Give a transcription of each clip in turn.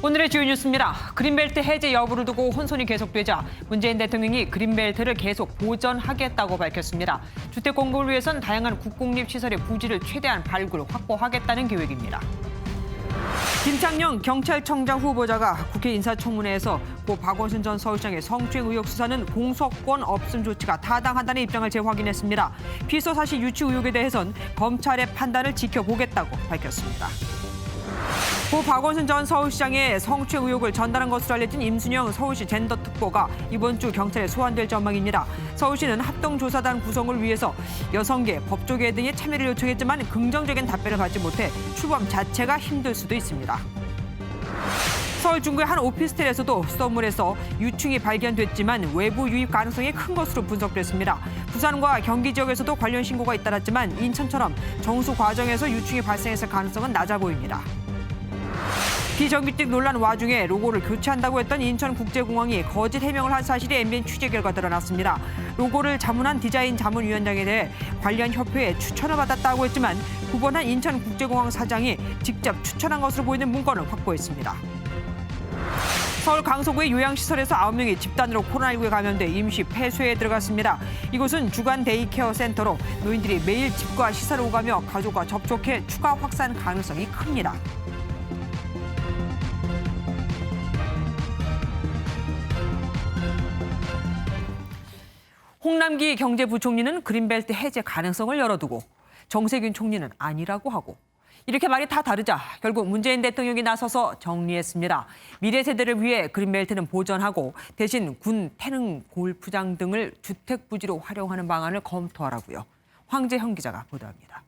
오늘의 주요 뉴스입니다. 그린벨트 해제 여부를 두고 혼선이 계속되자 문재인 대통령이 그린벨트를 계속 보전하겠다고 밝혔습니다. 주택 공급을 위해선 다양한 국공립시설의 부지를 최대한 발굴, 확보하겠다는 계획입니다. 김창룡 경찰청장 후보자가 국회 인사청문회에서 고 박원순 전 서울시장의 성추행 의혹 수사는 공소권 없음 조치가 타당하다는 입장을 재확인했습니다. 피소 사실 유치 의혹에 대해선 검찰의 판단을 지켜보겠다고 밝혔습니다. 고 박원순 전 서울시장의 성추행 의혹을 전달한 것으로 알려진 임순영 서울시 젠더특보가 이번 주 경찰에 소환될 전망입니다. 서울시는 합동조사단 구성을 위해서 여성계, 법조계 등의 참여를 요청했지만 긍정적인 답변을 받지 못해 출범 자체가 힘들 수도 있습니다. 서울 중구의 한 오피스텔에서도 수돗물에서 유충이 발견됐지만 외부 유입 가능성이 큰 것으로 분석됐습니다. 부산과 경기 지역에서도 관련 신고가 잇따랐지만 인천처럼 정수 과정에서 유충이 발생했을 가능성은 낮아 보입니다. 비정규직 논란 와중에 로고를 교체한다고 했던 인천국제공항이 거짓 해명을 한 사실이 MBN 취재 결과 드러났습니다. 로고를 자문한 디자인 자문위원장에 대해 관련 협회에 추천을 받았다고 했지만 후보는 인천국제공항 사장이 직접 추천한 것으로 보이는 문건을 확보했습니다. 서울 강서구의 요양시설에서 9명이 집단으로 코로나19에 감염돼 임시 폐쇄에 들어갔습니다. 이곳은 주간 데이케어 센터로 노인들이 매일 집과 시설을 오가며 가족과 접촉해 추가 확산 가능성이 큽니다. 홍남기 경제부총리는 그린벨트 해제 가능성을 열어두고 정세균 총리는 아니라고 하고 이렇게 말이 다 다르자 결국 문재인 대통령이 나서서 정리했습니다. 미래 세대를 위해 그린벨트는 보전하고 대신 군 태릉 골프장 등을 주택 부지로 활용하는 방안을 검토하라고요. 황재형 기자가 보도합니다.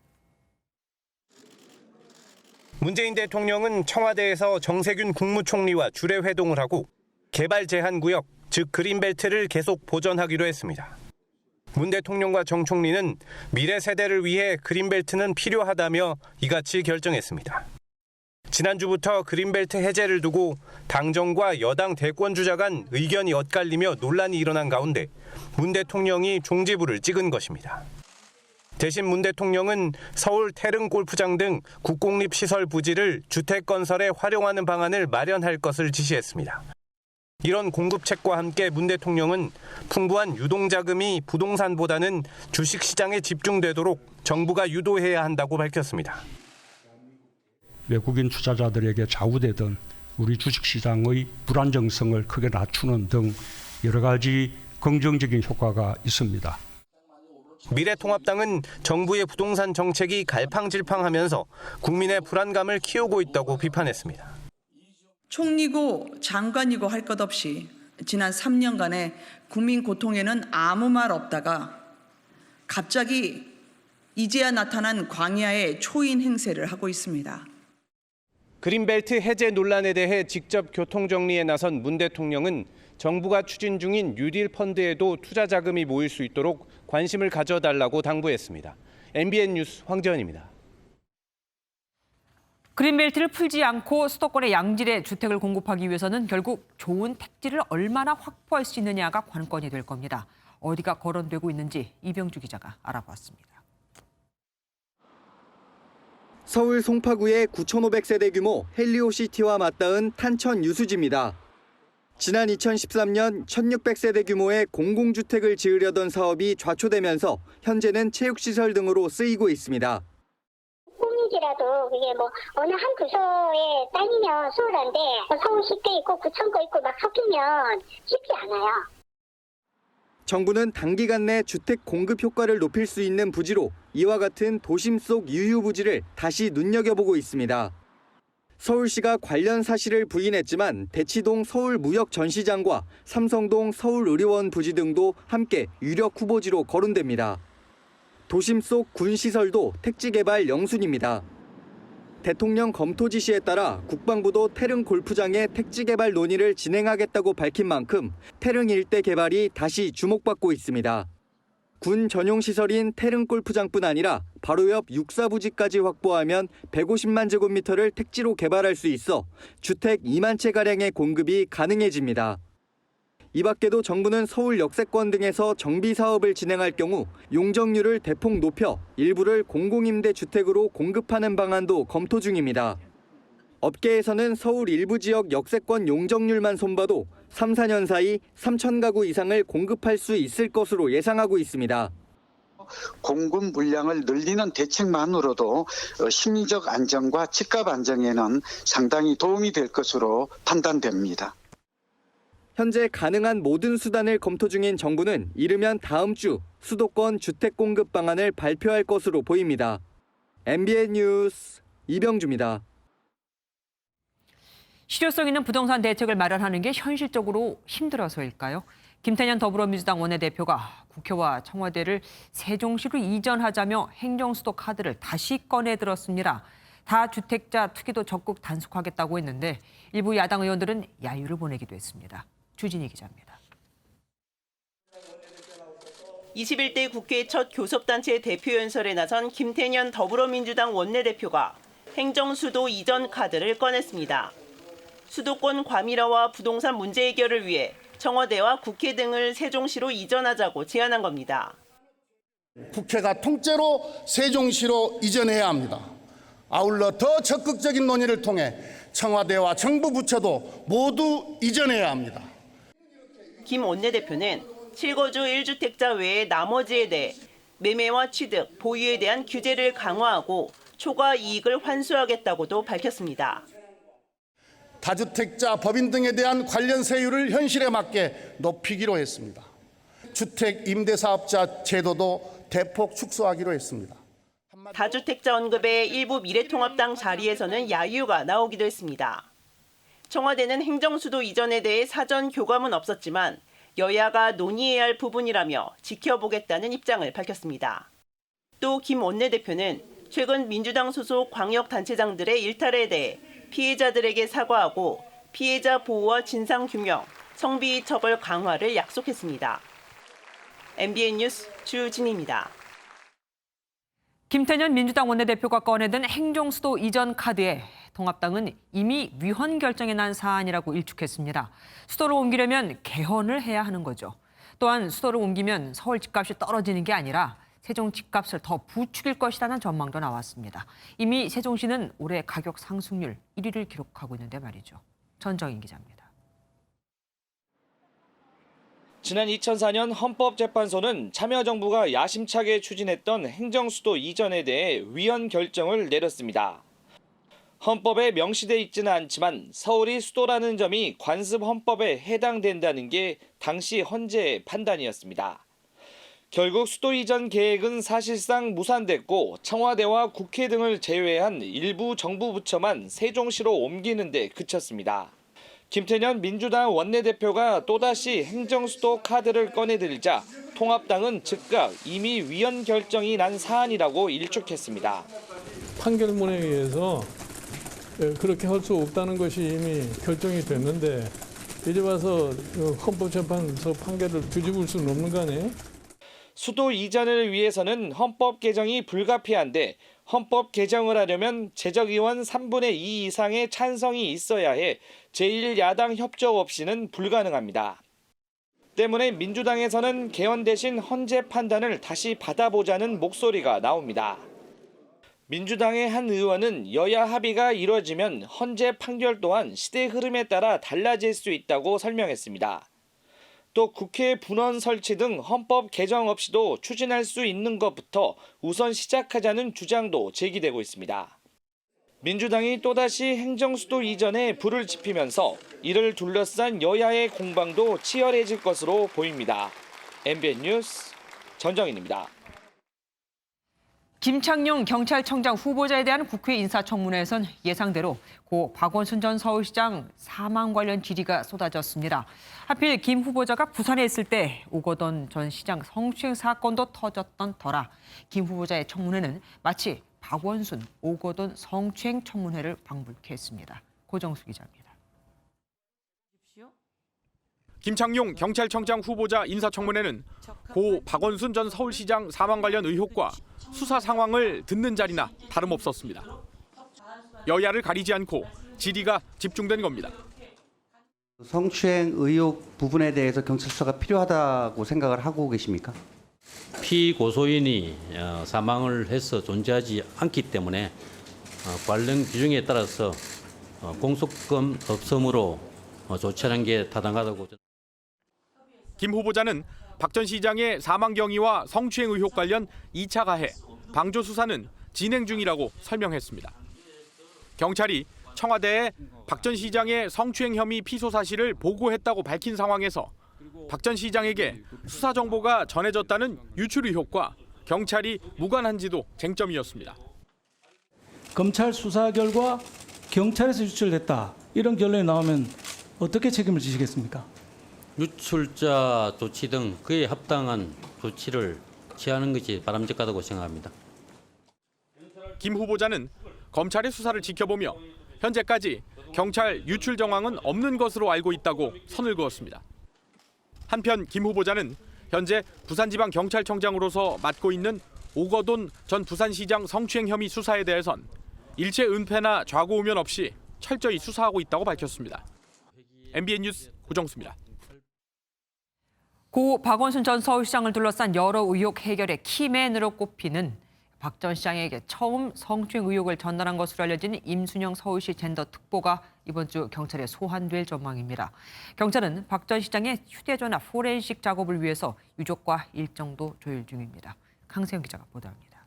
문재인 대통령은 청와대에서 정세균 국무총리와 주례 회동을 하고 개발 제한 구역, 즉 그린벨트를 계속 보전하기로 했습니다. 문 대통령과 정 총리는 미래 세대를 위해 그린벨트는 필요하다며 이같이 결정했습니다. 지난주부터 그린벨트 해제를 두고 당정과 여당 대권주자 간 의견이 엇갈리며 논란이 일어난 가운데 문 대통령이 종지부를 찍은 것입니다. 대신 문 대통령은 서울 태릉 골프장 등 국공립시설 부지를 주택 건설에 활용하는 방안을 마련할 것을 지시했습니다. 이런 공급책과 함께 문 대통령은 풍부한 유동자금이 부동산보다는 주식시장에 집중되도록 정부가 유도해야 한다고 밝혔습니다. 외국인 투자자들에게 좌우되던 우리 주식시장의 불안정성을 크게 낮추는 등 여러 가지 긍정적인 효과가 있습니다. 미래통합당은 정부의 부동산 정책이 갈팡질팡하면서 국민의 불안감을 키우고 있다고 비판했습니다. 총리고 장관이고 할 것 없이 지난 3년간의 국민 고통에는 아무 말 없다가 갑자기 이제야 나타난 광야의 초인 행세를 하고 있습니다. 그린벨트 해제 논란에 대해 직접 교통정리에 나선 문 대통령은 정부가 추진 중인 뉴딜 펀드에도 투자 자금이 모일 수 있도록 관심을 가져달라고 당부했습니다. MBN 뉴스 황재현입니다. 그린벨트를 풀지 않고 수도권의 양질의 주택을 공급하기 위해서는 결국 좋은 택지를 얼마나 확보할 수 있느냐가 관건이 될 겁니다. 어디가 거론되고 있는지 이병주 기자가 알아봤습니다. 서울 송파구의 9,500세대 규모 헬리오시티와 맞닿은 탄천 유수지입니다. 지난 2013년 1,600세대 규모의 공공주택을 지으려던 사업이 좌초되면서 현재는 체육시설 등으로 쓰이고 있습니다. 이라도 그게 뭐 어느 한 부서에 딸리면 수월한데 서울시도 있고 구청도 있고 막 섞이면 쉽지 않아요. 정부는 단기간 내 주택 공급 효과를 높일 수 있는 부지로 이와 같은 도심 속 유휴 부지를 다시 눈여겨보고 있습니다. 서울시가 관련 사실을 부인했지만 대치동 서울무역전시장과 삼성동 서울의료원 부지 등도 함께 유력 후보지로 거론됩니다. 도심 속 군시설도 택지 개발 영순입니다. 대통령 검토 지시에 따라 국방부도 태릉 골프장의 택지 개발 논의를 진행하겠다고 밝힌 만큼 태릉 일대 개발이 다시 주목받고 있습니다. 군 전용 시설인 태릉 골프장뿐 아니라 바로 옆 육사부지까지 확보하면 150만 제곱미터를 택지로 개발할 수 있어 주택 2만 채가량의 공급이 가능해집니다. 이 밖에도 정부는 서울 역세권 등에서 정비 사업을 진행할 경우 용적률을 대폭 높여 일부를 공공임대 주택으로 공급하는 방안도 검토 중입니다. 업계에서는 서울 일부 지역 역세권 용적률만 손봐도 3, 4년 사이 3천 가구 이상을 공급할 수 있을 것으로 예상하고 있습니다. 공급 물량을 늘리는 대책만으로도 심리적 안정과 집값 안정에는 상당히 도움이 될 것으로 판단됩니다. 현재 가능한 모든 수단을 검토 중인 정부는 이르면 다음 주 수도권 주택 공급 방안을 발표할 것으로 보입니다. MBN 뉴스 이병주입니다. 실효성 있는 부동산 대책을 마련하는 게 현실적으로 힘들어서일까요? 김태년 더불어민주당 원내대표가 국회와 청와대를 세종시로 이전하자며 행정수도 카드를 다시 꺼내 들었습니다. 다주택자 투기도 적극 단속하겠다고 했는데 일부 야당 의원들은 야유를 보내기도 했습니다. 주진희 기자입니다. 21대 국회 첫 교섭단체 대표 연설에 나선 김태년 더불어민주당 원내대표가 행정수도 이전 카드를 꺼냈습니다. 수도권 과밀화와 부동산 문제 해결을 위해 청와대와 국회 등을 세종시로 이전하자고 제안한 겁니다. 국회가 통째로 세종시로 이전해야 합니다. 아울러 더 적극적인 논의를 통해 청와대와 정부 부처도 모두 이전해야 합니다. 김 원내대표는 실거주 1주택자 외에 나머지에 대해 매매와 취득, 보유에 대한 규제를 강화하고 초과 이익을 환수하겠다고도 밝혔습니다. 다주택자 법인 등에 대한 관련 세율을 현실에 맞게 높이기로 했습니다. 주택 임대사업자 제도도 대폭 축소하기로 했습니다. 다주택자 언급에 일부 미래통합당 자리에서는 야유가 나오기도 했습니다. 청와대는 행정수도 이전에 대해 사전 교감은 없었지만 여야가 논의해야 할 부분이라며 지켜보겠다는 입장을 밝혔습니다. 또 김 원내대표는 최근 민주당 소속 광역단체장들의 일탈에 대해 피해자들에게 사과하고 피해자 보호와 진상규명, 성비 처벌 강화를 약속했습니다. MBN 뉴스 주진희입니다. 김태년 민주당 원내대표가 꺼내든 행정수도 이전 카드에 통합당은 이미 위헌 결정이 난 사안이라고 일축했습니다. 수도를 옮기려면 개헌을 해야 하는 거죠. 또한 수도를 옮기면 서울 집값이 떨어지는 게 아니라 세종 집값을 더 부추길 것이라는 전망도 나왔습니다. 이미 세종시는 올해 가격 상승률 1위를 기록하고 있는데 말이죠. 전정인 기자입니다. 지난 2004년 헌법재판소는 참여정부가 야심차게 추진했던 행정수도 이전에 대해 위헌 결정을 내렸습니다. 헌법에 명시돼 있지는 않지만 서울이 수도라는 점이 관습 헌법에 해당된다는 게 당시 헌재의 판단이었습니다. 결국 수도 이전 계획은 사실상 무산됐고 청와대와 국회 등을 제외한 일부 정부 부처만 세종시로 옮기는 데 그쳤습니다. 김태년 민주당 원내대표가 또다시 행정수도 카드를 꺼내들자 통합당은 즉각 이미 위헌 결정이 난 사안이라고 일축했습니다. 판결문에 의해서 그렇게 할 수 없다는 것이 이미 결정이 됐는데 이제 와서 헌법재판소 판결을 뒤집을 수는 없는 거 아니에요? 수도 이전을 위해서는 헌법 개정이 불가피한데 헌법 개정을 하려면 재적의원 3분의 2 이상의 찬성이 있어야 해 제1야당 협조 없이는 불가능합니다. 때문에 민주당에서는 개헌 대신 헌재 판단을 다시 받아보자는 목소리가 나옵니다. 민주당의 한 의원은 여야 합의가 이뤄지면 헌재 판결 또한 시대 흐름에 따라 달라질 수 있다고 설명했습니다. 또 국회 분원 설치 등 헌법 개정 없이도 추진할 수 있는 것부터 우선 시작하자는 주장도 제기되고 있습니다. 민주당이 또다시 행정수도 이전에 불을 지피면서 이를 둘러싼 여야의 공방도 치열해질 것으로 보입니다. MBN 뉴스 전정인입니다. 김창룡 경찰청장 후보자에 대한 국회 인사청문회에선 예상대로 고 박원순 전 서울시장 사망 관련 질의가 쏟아졌습니다. 하필 김 후보자가 부산에 있을 때 오거돈 전 시장 성추행 사건도 터졌던 터라 김 후보자의 청문회는 마치 박원순, 오거돈 성추행 청문회를 방불케 했습니다. 고정수 기자입니다. 김창룡 경찰청장 후보자 인사청문회는 고 박원순 전 서울시장 사망 관련 의혹과 수사 상황을 듣는 자리나 다름없었습니다. 여야를 가리지 않고 질의가 집중된 겁니다. 성추행 의혹 부분에 대해서 경찰 수사가 필요하다고 생각을 하고 계십니까? 피고소인이 사망을 해서 존재하지 않기 때문에 관련 규정에 따라서 공소권 없음으로 조치하는 게 타당하다고. 김 후보자는 박 전 시장의 사망 경위와 성추행 의혹 관련 2차 가해, 방조 수사는 진행 중이라고 설명했습니다. 경찰이 청와대에 박 전 시장의 성추행 혐의 피소 사실을 보고했다고 밝힌 상황에서 박 전 시장에게 수사 정보가 전해졌다는 유출 의혹과 경찰이 무관한지도 쟁점이었습니다. 검찰 수사 결과 경찰에서 유출됐다, 이런 결론이 나오면 어떻게 책임을 지시겠습니까? 유출자 조치 등 그에 합당한 조치를 취하는 것이 바람직하다고 생각합니다. 김 후보자는 검찰의 수사를 지켜보며 현재까지 경찰 유출 정황은 없는 것으로 알고 있다고 선을 그었습니다. 한편 김 후보자는 현재 부산지방경찰청장으로서 맡고 있는 오거돈 전 부산시장 성추행 혐의 수사에 대해선 일체 은폐나 좌고 우면 없이 철저히 수사하고 있다고 밝혔습니다. MBN 뉴스 고정수입니다. 고 박원순 전 서울시장을 둘러싼 여러 의혹 해결의 키맨으로 꼽히는 박 전 시장에게 처음 성추행 의혹을 전달한 것으로 알려진 임순영 서울시 젠더 특보가 이번 주 경찰에 소환될 전망입니다. 경찰은 박 전 시장의 휴대전화 포렌식 작업을 위해서 유족과 일정도 조율 중입니다. 강세영 기자가 보도합니다.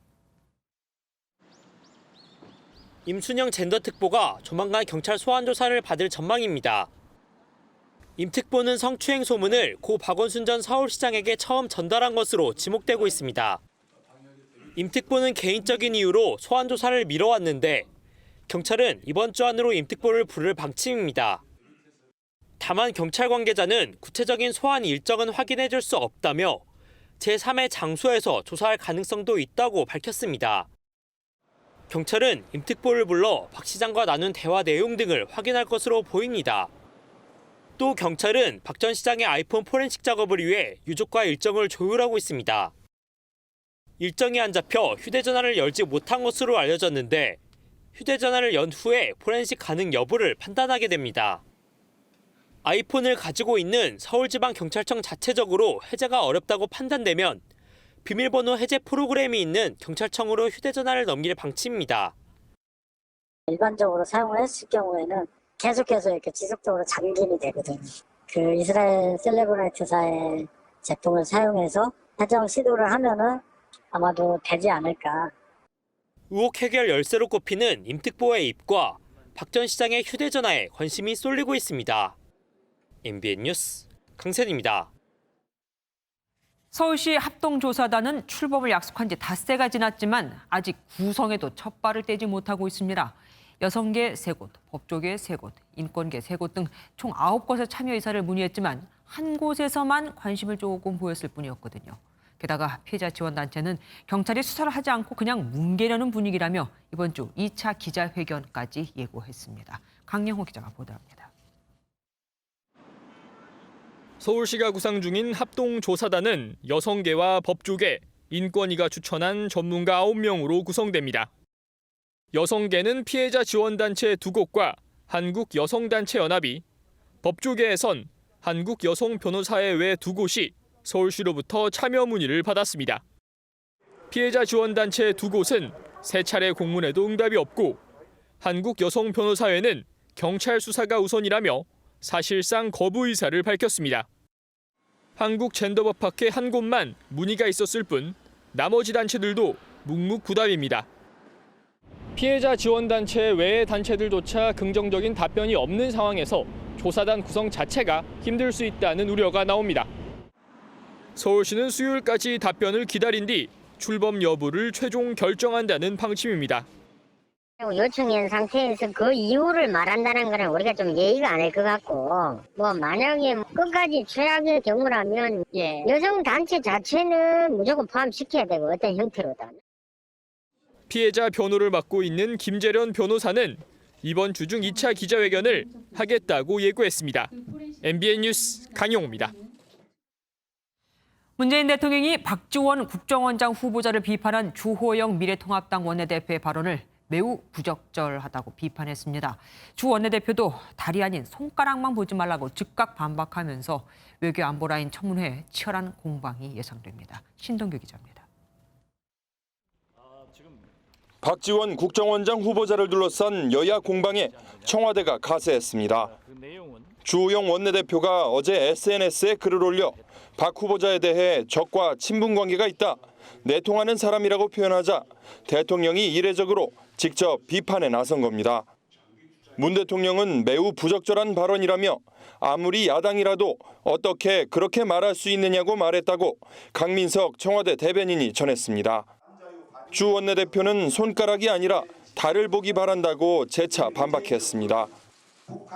임순영 젠더 특보가 조만간 경찰 소환 조사를 받을 전망입니다. 임 특보는 성추행 소문을 고 박원순 전 서울시장에게 처음 전달한 것으로 지목되고 있습니다. 임 특보는 개인적인 이유로 소환 조사를 미뤄왔는데 경찰은 이번 주 안으로 임 특보를 부를 방침입니다. 다만 경찰 관계자는 구체적인 소환 일정은 확인해 줄 수 없다며 제3의 장소에서 조사할 가능성도 있다고 밝혔습니다. 경찰은 임 특보를 불러 박 시장과 나눈 대화 내용 등을 확인할 것으로 보입니다. 또 경찰은 박 전 시장의 아이폰 포렌식 작업을 위해 유족과 일정을 조율하고 있습니다. 일정이 안 잡혀 휴대전화를 열지 못한 것으로 알려졌는데 휴대전화를 연 후에 포렌식 가능 여부를 판단하게 됩니다. 아이폰을 가지고 있는 서울지방경찰청 자체적으로 해제가 어렵다고 판단되면 비밀번호 해제 프로그램이 있는 경찰청으로 휴대전화를 넘길 방침입니다. 일반적으로 사용을 했을 경우에는 계속해서 이렇게 지속적으로 잠김이 되거든요. 그 이스라엘 셀레브라이트사의 제품을 사용해서 해정 시도를 하면은 아마도 되지 않을까. 의혹 해결 열쇠로 꼽히는 임 특보의 입과 박 전 시장의 휴대전화에 관심이 쏠리고 있습니다. MBN 뉴스 강센입니다. 서울시 합동조사단은 출범을 약속한 지 닷새가 지났지만 아직 구성에도 첫 발을 떼지 못하고 있습니다. 여성계 3곳, 법조계 3곳, 인권계 3곳 등 총 9곳의 참여 의사를 문의했지만 한 곳에서만 관심을 조금 보였을 뿐이었거든요. 게다가 피해자 지원단체는 경찰이 수사를 하지 않고 그냥 뭉개려는 분위기라며 이번 주 2차 기자회견까지 예고했습니다. 강영호 기자가 보도합니다. 서울시가 구상 중인 합동조사단은 여성계와 법조계, 인권위가 추천한 전문가 9명으로 구성됩니다. 여성계는 피해자 지원단체 2곳과 한국여성단체연합이, 법조계에선 한국여성변호사회외 2곳이 서울시로부터 참여 문의를 받았습니다. 피해자 지원단체 2곳은 3차례 공문에도 응답이 없고 한국여성변호사회는 경찰 수사가 우선이라며 사실상 거부 의사를 밝혔습니다. 한국젠더법학회 한 곳만 문의가 있었을 뿐 나머지 단체들도 묵묵부답입니다. 피해자 지원단체 외의 단체들조차 긍정적인 답변이 없는 상황에서 조사단 구성 자체가 힘들 수 있다는 우려가 나옵니다. 서울시는 수요일까지 답변을 기다린 뒤 출범 여부를 최종 결정한다는 방침입니다. 요청한 상태에서 그 이유를 말한다는 거는 우리가 좀 예의가 아닐 것 같고, 뭐 만약에 끝까지 최악의 경우라면 여성 단체 자체는 무조건 포함시켜야 되고 어떤 형태로든. 피해자 변호를 맡고 있는 김재련 변호사는 이번 주 중 2차 기자회견을 하겠다고 예고했습니다. MBN 뉴스 강용호입니다. 문재인 대통령이 박지원 국정원장 후보자를 비판한 주호영 미래통합당 원내대표의 발언을 매우 부적절하다고 비판했습니다. 주 원내대표도 다리 아닌 손가락만 보지 말라고 즉각 반박하면서 외교안보라인 청문회에 치열한 공방이 예상됩니다. 신동규 기자입니다. 박지원 국정원장 후보자를 둘러싼 여야 공방에 청와대가 가세했습니다. 주호영 원내대표가 어제 SNS에 글을 올려 박 후보자에 대해 적과 친분 관계가 있다, 내통하는 사람이라고 표현하자 대통령이 이례적으로 직접 비판에 나선 겁니다. 문 대통령은 매우 부적절한 발언이라며 아무리 야당이라도 어떻게 그렇게 말할 수 있느냐고 말했다고 강민석 청와대 대변인이 전했습니다. 주 원내대표는 손가락이 아니라 달을 보기 바란다고 재차 반박했습니다.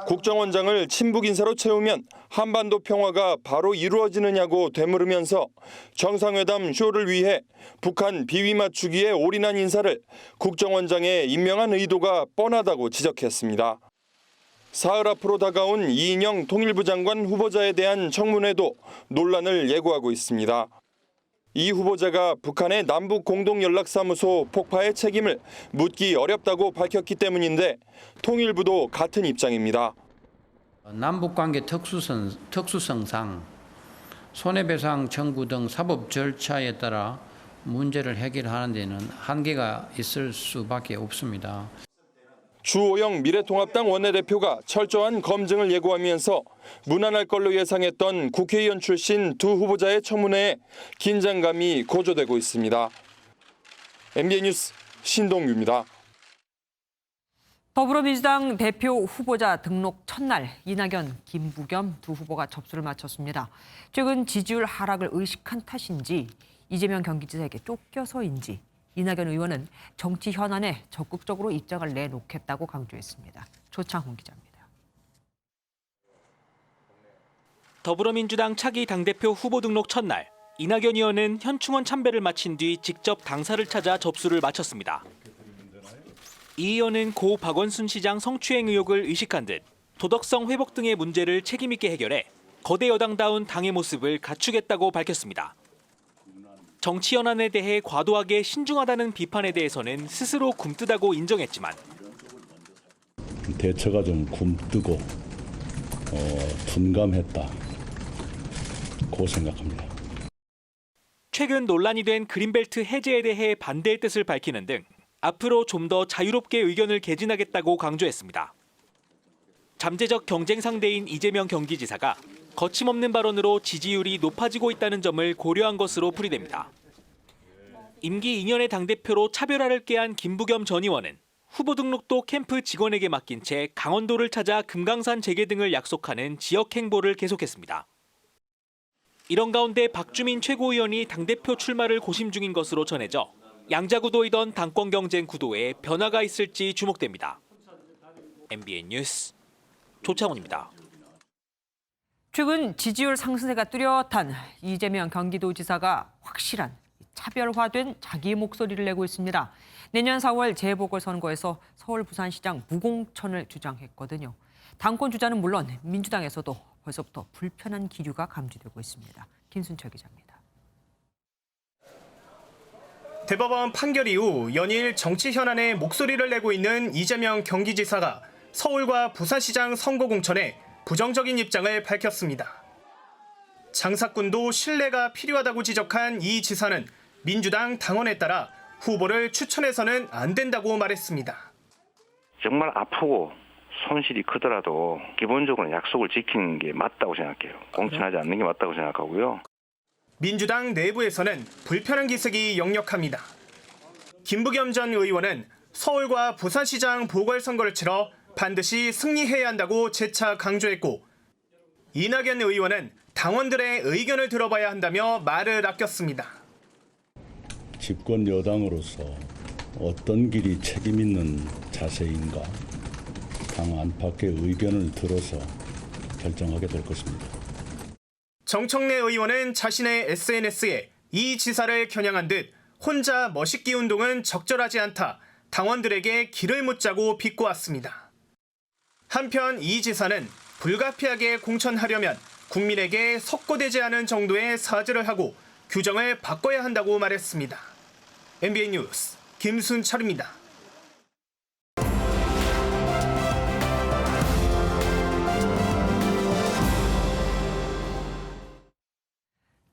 국정원장을 친북 인사로 채우면 한반도 평화가 바로 이루어지느냐고 되물으면서 정상회담 쇼를 위해 북한 비위 맞추기에 올인한 인사를 국정원장에 임명한 의도가 뻔하다고 지적했습니다. 사흘 앞으로 다가온 이인영 통일부 장관 후보자에 대한 청문회도 논란을 예고하고 있습니다. 이 후보자가 북한의 남북 공동연락사무소 폭파의 책임을 묻기 어렵다고 밝혔기 때문인데 통일부도 같은 입장입니다. 남북관계 특수성상 손해배상 청구 등 사법 절차에 따라 문제를 해결하는 데는 한계가 있을 수밖에 없습니다. 주호영 미래통합당 원내대표가 철저한 검증을 예고하면서 무난할 걸로 예상했던 국회의원 출신 두 후보자의 청문회에 긴장감이 고조되고 있습니다. MBN 뉴스 신동규입니다. 더불어민주당 대표 후보자 등록 첫날 이낙연, 김부겸 두 후보가 접수를 마쳤습니다. 최근 지지율 하락을 의식한 탓인지 이재명 경기지사에게 쫓겨서인지 이낙연 의원은 정치 현안에 적극적으로 입장을 내놓겠다고 강조했습니다. 조창훈 기자입니다. 더불어민주당 차기 당대표 후보 등록 첫날, 이낙연 의원은 현충원 참배를 마친 뒤 직접 당사를 찾아 접수를 마쳤습니다. 이 의원은 고 박원순 시장 성추행 의혹을 의식한 듯 도덕성 회복 등의 문제를 책임 있게 해결해 거대 여당다운 당의 모습을 갖추겠다고 밝혔습니다. 정치 현안에 대해 과도하게 신중하다는 비판에 대해서는 스스로 굼뜨다고 인정했지만 대처가 좀 굼뜨고 둔감했다, 고 생각합니다. 최근 논란이 된 그린벨트 해제에 대해 반대의 뜻을 밝히는 등 앞으로 좀 더 자유롭게 의견을 개진하겠다고 강조했습니다. 잠재적 경쟁 상대인 이재명 경기지사가 거침없는 발언으로 지지율이 높아지고 있다는 점을 고려한 것으로 풀이됩니다. 임기 2년의 당대표로 차별화를 꾀한 김부겸 전 의원은 후보 등록도 캠프 직원에게 맡긴 채 강원도를 찾아 금강산 재개 등을 약속하는 지역 행보를 계속했습니다. 이런 가운데 박주민 최고위원이 당대표 출마를 고심 중인 것으로 전해져 양자구도이던 당권 경쟁 구도에 변화가 있을지 주목됩니다. MBN 뉴스 조창훈입니다. 최근 지지율 상승세가 뚜렷한 이재명 경기도지사가 확실한 차별화된 자기의 목소리를 내고 있습니다. 내년 4월 재보궐선거에서 서울 부산시장 무공천을 주장했거든요. 당권 주자는 물론 민주당에서도 벌써부터 불편한 기류가 감지되고 있습니다. 김순철 기자입니다. 대법원 판결 이후 연일 정치 현안에 목소리를 내고 있는 이재명 경기지사가 서울과 부산시장 선거 공천에 부정적인 입장을 밝혔습니다. 장사꾼도 신뢰가 필요하다고 지적한 이 지사는 민주당 당원에 따라 후보를 추천해서는 안 된다고 말했습니다. 정말 아프고 손실이 크더라도 기본적으로 약속을 지키는 게 맞다고 생각해요. 공천하지 않는 게 맞다고 생각하고요. 민주당 내부에서는 불편한 기색이 역력합니다. 김부겸 전 의원은 서울과 부산시장 보궐선거를 치러 반드시 승리해야 한다고 재차 강조했고, 이낙연 의원은 당원들의 의견을 들어봐야 한다며 말을 아꼈습니다. 집권 여당으로서 어떤 길이 책임 있는 자세인가 당 안팎의 의견을 들어서 결정하게 될 것입니다. 정청래 의원은 자신의 SNS에 이 지사를 겨냥한 듯 혼자 멋있기 운동은 적절하지 않다, 당원들에게 길을 묻자고 비꼬았습니다. 한편 이 지사는 불가피하게 공천하려면 국민에게 석고되지 않은 정도의 사죄를 하고 규정을 바꿔야 한다고 말했습니다. MBN 뉴스 김순철입니다.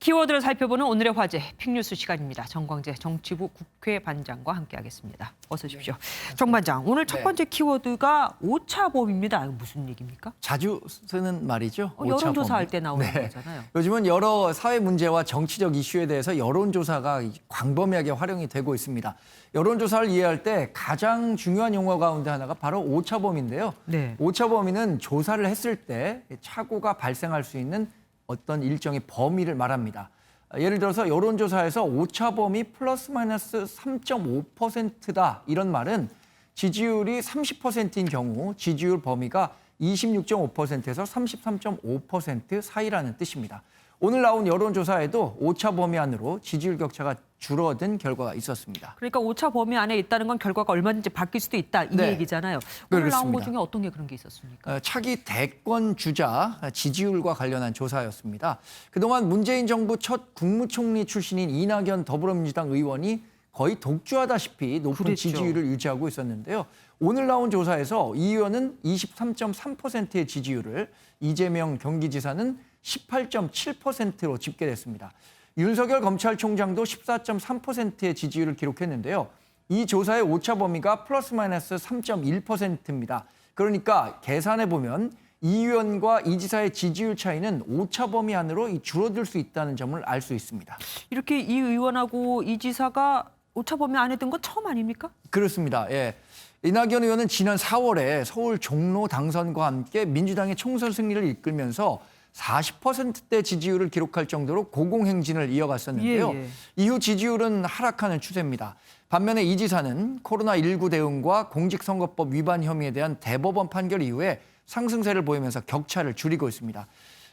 키워드를 살펴보는 오늘의 화제 픽뉴스 시간입니다. 정광재 정치부 국회반장과 함께하겠습니다. 어서 오십시오. 정 반장, 오늘 첫 번째 키워드가 오차범위입니다. 무슨 얘기입니까? 자주 쓰는 말이죠. 여론조사할 때 나오는 거잖아요. 요즘은 여러 사회 문제와 정치적 이슈에 대해서 여론조사가 광범위하게 활용이 되고 있습니다. 여론조사를 이해할 때 가장 중요한 용어 가운데 하나가 바로 오차범위인데요. 오차범위는 조사를 했을 때 착오가 발생할 수 있는 어떤 일정의 범위를 말합니다. 예를 들어서 여론조사에서 오차범위 플러스 마이너스 3.5%다 이런 말은 지지율이 30%인 경우 지지율 범위가 26.5%에서 33.5% 사이라는 뜻입니다. 오늘 나온 여론조사에도 오차 범위 안으로 지지율 격차가 줄어든 결과가 있었습니다. 그러니까 오차 범위 안에 있다는 건 결과가 얼마든지 바뀔 수도 있다 이 얘기잖아요. 오늘 나온 것 중에 어떤 게 그런 게 있었습니까? 차기 대권 주자 지지율과 관련한 조사였습니다. 그동안 문재인 정부 첫 국무총리 출신인 이낙연 더불어민주당 의원이 거의 독주하다시피 높은 지지율을 유지하고 있었는데요. 오늘 나온 조사에서 이 의원은 23.3%의 지지율을, 이재명 경기지사는 18.7%로 집계됐습니다. 윤석열 검찰총장도 14.3%의 지지율을 기록했는데요. 이 조사의 오차 범위가 플러스 마이너스 3.1%입니다. 그러니까 계산해 보면 이 의원과 이 지사의 지지율 차이는 오차 범위 안으로 줄어들 수 있다는 점을 알 수 있습니다. 이렇게 이 의원하고 이 지사가 오차 범위 안에 든 건 처음 아닙니까? 그렇습니다. 예. 이낙연 의원은 지난 4월에 서울 종로 당선과 함께 민주당의 총선 승리를 이끌면서 40%대 지지율을 기록할 정도로 고공행진을 이어갔었는데요. 이후 지지율은 하락하는 추세입니다. 반면에 이 지사는 코로나19 대응과 공직선거법 위반 혐의에 대한 대법원 판결 이후에 상승세를 보이면서 격차를 줄이고 있습니다.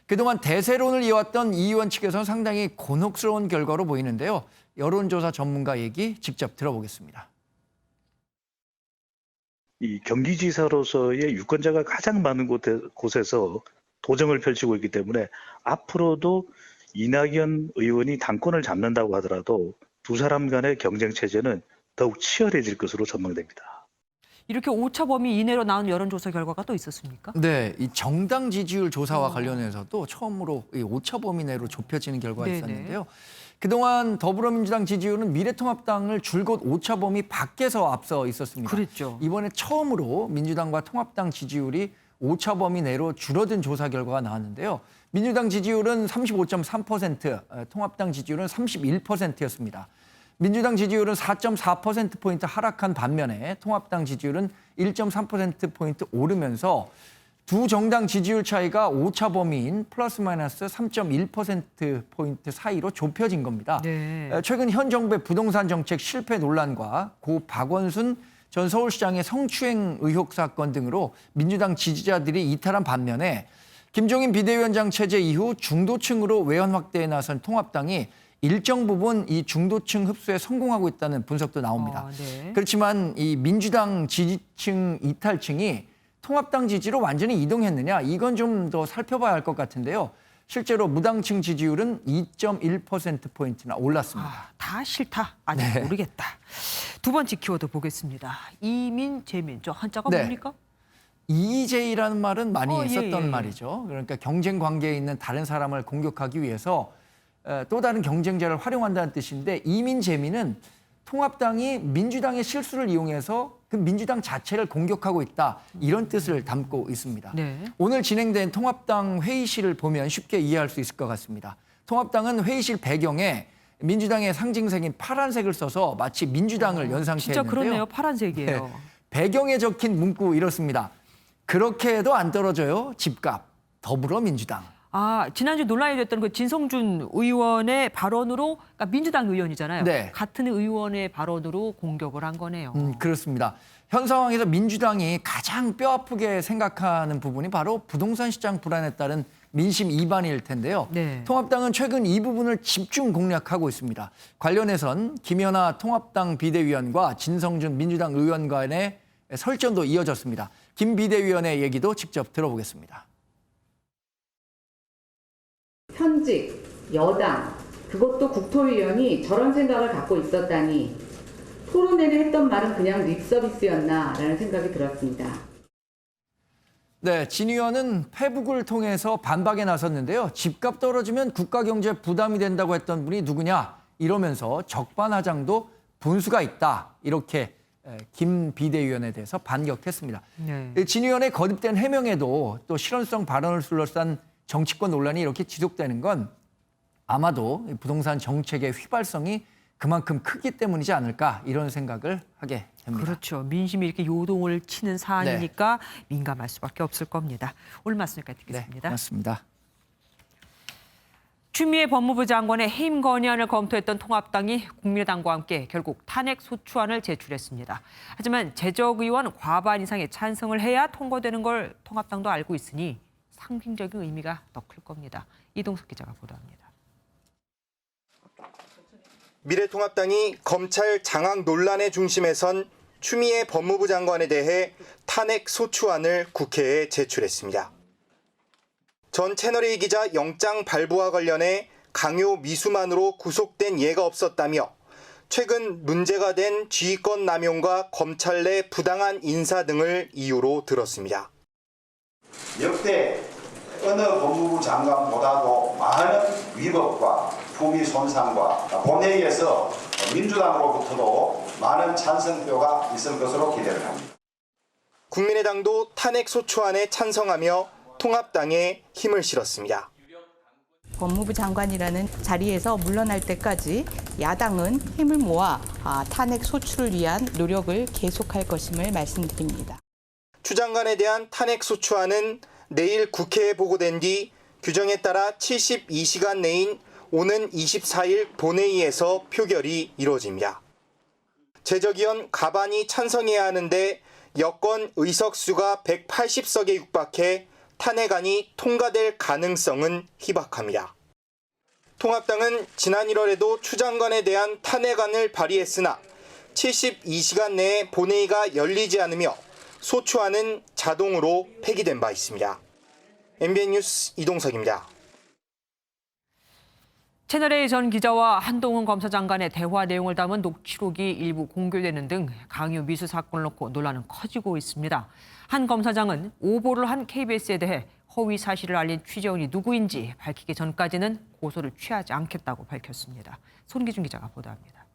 그동안 대세론을 이어왔던 이 의원 측에서는 상당히 곤혹스러운 결과로 보이는데요. 여론조사 전문가 얘기 직접 들어보겠습니다. 이 경기지사로서의 유권자가 가장 많은 곳에서 도정을 펼치고 있기 때문에 앞으로도 이낙연 의원이 당권을 잡는다고 하더라도 두 사람 간의 경쟁 체제는 더욱 치열해질 것으로 전망됩니다. 이렇게 오차 범위 이내로 나온 여론조사 결과가 또 있었습니까? 네, 이 정당 지지율 조사와 관련해서도 처음으로 이 오차 범위 내로 좁혀지는 결과가 있었는데요. 그동안 더불어민주당 지지율은 미래통합당을 줄곧 오차 범위 밖에서 앞서 있었습니다. 그랬죠. 이번에 처음으로 민주당과 통합당 지지율이 오차 범위 내로 줄어든 조사 결과가 나왔는데요. 민주당 지지율은 35.3%, 통합당 지지율은 31%였습니다. 민주당 지지율은 4.4%포인트 하락한 반면에 통합당 지지율은 1.3%포인트 오르면서 두 정당 지지율 차이가 오차 범위인 플러스 마이너스 3.1%포인트 사이로 좁혀진 겁니다. 최근 현 정부의 부동산 정책 실패 논란과 고 박원순 전 서울시장의 성추행 의혹 사건 등으로 민주당 지지자들이 이탈한 반면에 김종인 비대위원장 체제 이후 중도층으로 외연 확대에 나선 통합당이 일정 부분 이 중도층 흡수에 성공하고 있다는 분석도 나옵니다. 그렇지만 이 민주당 지지층 이탈층이 통합당 지지로 완전히 이동했느냐, 이건 좀 더 살펴봐야 할 것 같은데요. 실제로 무당층 지지율은 2.1%포인트나 올랐습니다. 다 싫다. 아직 모르겠다. 두 번째 키워드 보겠습니다. 이민, 재민. 저 한자가 뭡니까? 이재이라는 말은 많이 썼던 말이죠. 그러니까 경쟁 관계에 있는 다른 사람을 공격하기 위해서 또 다른 경쟁자를 활용한다는 뜻인데, 이민, 재민은 통합당이 민주당의 실수를 이용해서 그 민주당 자체를 공격하고 있다, 이런 뜻을 담고 있습니다. 오늘 진행된 통합당 회의실을 보면 쉽게 이해할 수 있을 것 같습니다. 통합당은 회의실 배경에 민주당의 상징색인 파란색을 써서 마치 민주당을 연상케 했는데요. 진짜 그렇네요. 파란색이에요. 배경에 적힌 문구 이렇습니다. 그렇게 해도 안 떨어져요, 집값. 더불어민주당. 지난주 논란이 됐던 그 진성준 의원의 발언으로, 그러니까 민주당 의원이잖아요. 같은 의원의 발언으로 공격을 한 거네요. 그렇습니다. 현 상황에서 민주당이 가장 뼈아프게 생각하는 부분이 바로 부동산 시장 불안에 따른 민심 이반일 텐데요. 통합당은 최근 이 부분을 집중 공략하고 있습니다. 관련해선 김연아 통합당 비대위원과 진성준 민주당 의원 간의 설전도 이어졌습니다. 김 비대위원의 얘기도 직접 들어보겠습니다. 현직, 여당, 그것도 국토위원이 저런 생각을 갖고 있었다니 토론 내내 했던 말은 그냥 립서비스였나라는 생각이 들었습니다. 네, 진 의원은 페북을 통해서 반박에 나섰는데요. 집값 떨어지면 국가 경제에 부담이 된다고 했던 분이 누구냐 이러면서 적반하장도 분수가 있다. 이렇게 김 비대위원에 대해서 반격했습니다. 네. 진 의원의 거듭된 해명에도 또 실효성 발언을 둘러싼 정치권 논란이 이렇게 지속되는 건 아마도 부동산 정책의 휘발성이 그만큼 크기 때문이지 않을까 이런 생각을 하게 됩니다. 그렇죠. 민심이 이렇게 요동을 치는 사안이니까 민감할 수밖에 없을 겁니다. 오늘 말씀 여기까지 듣겠습니다. 네, 고맙습니다. 추미애 법무부 장관의 해임 건의안을 검토했던 통합당이 국민의당과 함께 결국 탄핵 소추안을 제출했습니다. 하지만 재적 의원 과반 이상의 찬성을 해야 통과되는 걸 통합당도 알고 있으니 상징적인 의미가 더 클 겁니다. 이동석 기자가 보도합니다. 미래통합당이 검찰 장악 논란의 중심에 선 추미애 법무부 장관에 대해 탄핵 소추안을 국회에 제출했습니다. 전 채널A 기자 영장 발부와 관련해 강요 미수만으로 구속된 예가 없었다며 최근 문제가 된 지휘권 남용과 검찰 내 부당한 인사 등을 이유로 들었습니다. 역대 어느 법무부 장관보다도 많은 위법과 품위 손상과 본회의에서 민주당으로부터도 많은 찬성표가 있을 것으로 기대를 합니다. 국민의당도 탄핵 소추안에 찬성하며 통합당에 힘을 실었습니다. 법무부 장관이라는 자리에서 물러날 때까지 야당은 힘을 모아 탄핵 소추를 위한 노력을 계속할 것임을 말씀드립니다. 추 장관에 대한 탄핵 소추안은 내일 국회에 보고된 뒤 규정에 따라 72시간 내인 오는 24일 본회의에서 표결이 이루어집니다. 재적의원 과반이 찬성해야 하는데 여권 의석수가 180석에 육박해 탄핵안이 통과될 가능성은 희박합니다. 통합당은 지난 1월에도 추 장관에 대한 탄핵안을 발의했으나 72시간 내에 본회의가 열리지 않으며 소추안은 자동으로 폐기된 바 있습니다. MBN 뉴스 이동석입니다. 채널A 전 기자와 한동훈 검사장 간의 대화 내용을 담은 녹취록이 일부 공개되는 등 강요 미수 사건을 놓고 논란은 커지고 있습니다. 한 검사장은 오보를 한 KBS에 대해 허위 사실을 알린 취재원이 누구인지 밝히기 전까지는 고소를 취하지 않겠다고 밝혔습니다. 손기준 기자가 보도합니다.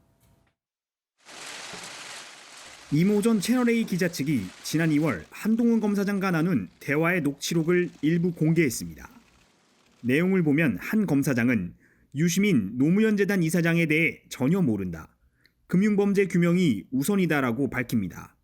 이모 전 채널A 기자 측이 지난 2월 한동훈 검사장과 나눈 대화의 녹취록을 일부 공개했습니다. 내용을 보면 한 검사장은 유시민 노무현 재단 이사장에 대해 전혀 모른다. 금융범죄 규명이 우선이다라고 밝힙니다.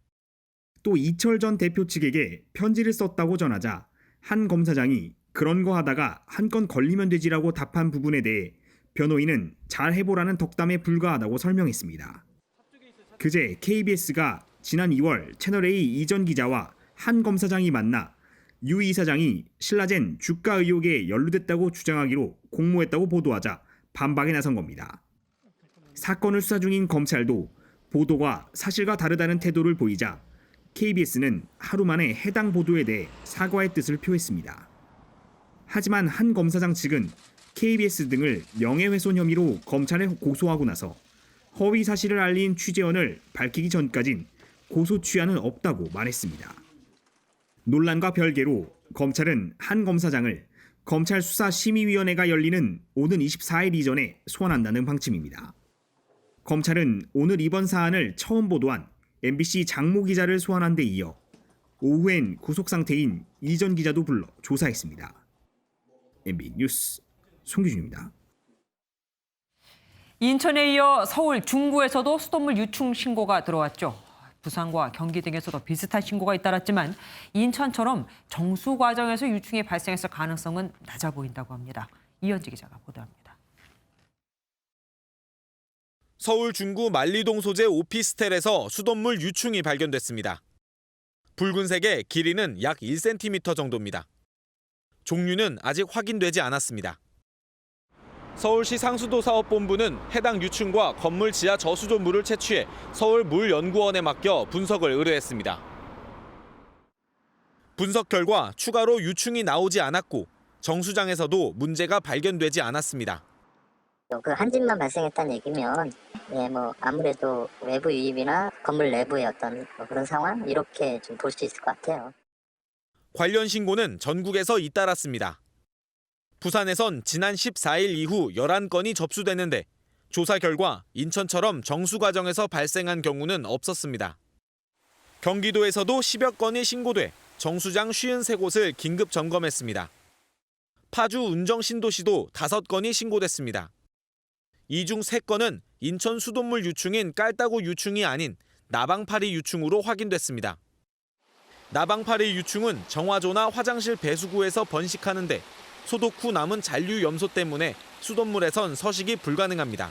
또 이철 전 대표 측에게 편지를 썼다고 전하자 한 검사장이 그런 거 하다가 한 건 걸리면 되지라고 답한 부분에 대해 변호인은 잘 해보라는 덕담에 불과하다고 설명했습니다. 그제 KBS가 지난 2월 채널A 이전 기자와 한 검사장이 만나 유 이사장이 신라젠 주가 의혹에 연루됐다고 주장하기로 공모했다고 보도하자 반박에 나선 겁니다. 사건을 수사 중인 검찰도 보도가 사실과 다르다는 태도를 보이자 KBS는 하루 만에 해당 보도에 대해 사과의 뜻을 표했습니다. 하지만 한 검사장 측은 KBS 등을 명예훼손 혐의로 검찰에 고소하고 나서 허위 사실을 알린 취재원을 밝히기 전까진 고소 취하는 없다고 말했습니다. 논란과 별개로 검찰은 한 검사장을 검찰 수사심의위원회가 열리는 오는 24일 이전에 소환한다는 방침입니다. 검찰은 오늘 이번 사안을 처음 보도한 MBC 장모 기자를 소환한 데 이어 오후엔 구속 상태인 이 전 기자도 불러 조사했습니다. MBN 뉴스 송규준입니다. 인천에 이어 서울 중구에서도 수돗물 유충 신고가 들어왔죠. 부산과 경기 등에서도 비슷한 신고가 잇따랐지만 인천처럼 정수 과정에서 유충이 발생했을 가능성은 낮아 보인다고 합니다. 이현지 기자가 보도합니다. 서울 중구 만리동 소재 오피스텔에서 수돗물 유충이 발견됐습니다. 붉은색의 길이는 약 1cm 정도입니다. 종류는 아직 확인되지 않았습니다. 서울시 상수도사업본부는 해당 유충과 건물 지하 저수조물을 채취해 서울물연구원에 맡겨 분석을 의뢰했습니다. 분석 결과 추가로 유충이 나오지 않았고 정수장에서도 문제가 발견되지 않았습니다. 그 한 집만 발생했다는 얘기면 아무래도 외부 유입이나 건물 내부의 어떤 그런 상황 이렇게 좀 볼 수 있을 것 같아요. 관련 신고는 전국에서 잇따랐습니다. 부산에선 지난 14일 이후 11건이 접수됐는데 조사 결과 인천처럼 정수 과정에서 발생한 경우는 없었습니다. 경기도에서도 10여 건이 신고돼 정수장 53곳을 긴급 점검했습니다. 파주 운정신도시도 5건이 신고됐습니다. 이 중 3건은 인천 수돗물 유충인 깔따구 유충이 아닌 나방파리 유충으로 확인됐습니다. 나방파리 유충은 정화조나 화장실 배수구에서 번식하는데 소독 후 남은 잔류 염소 때문에 수돗물에선 서식이 불가능합니다.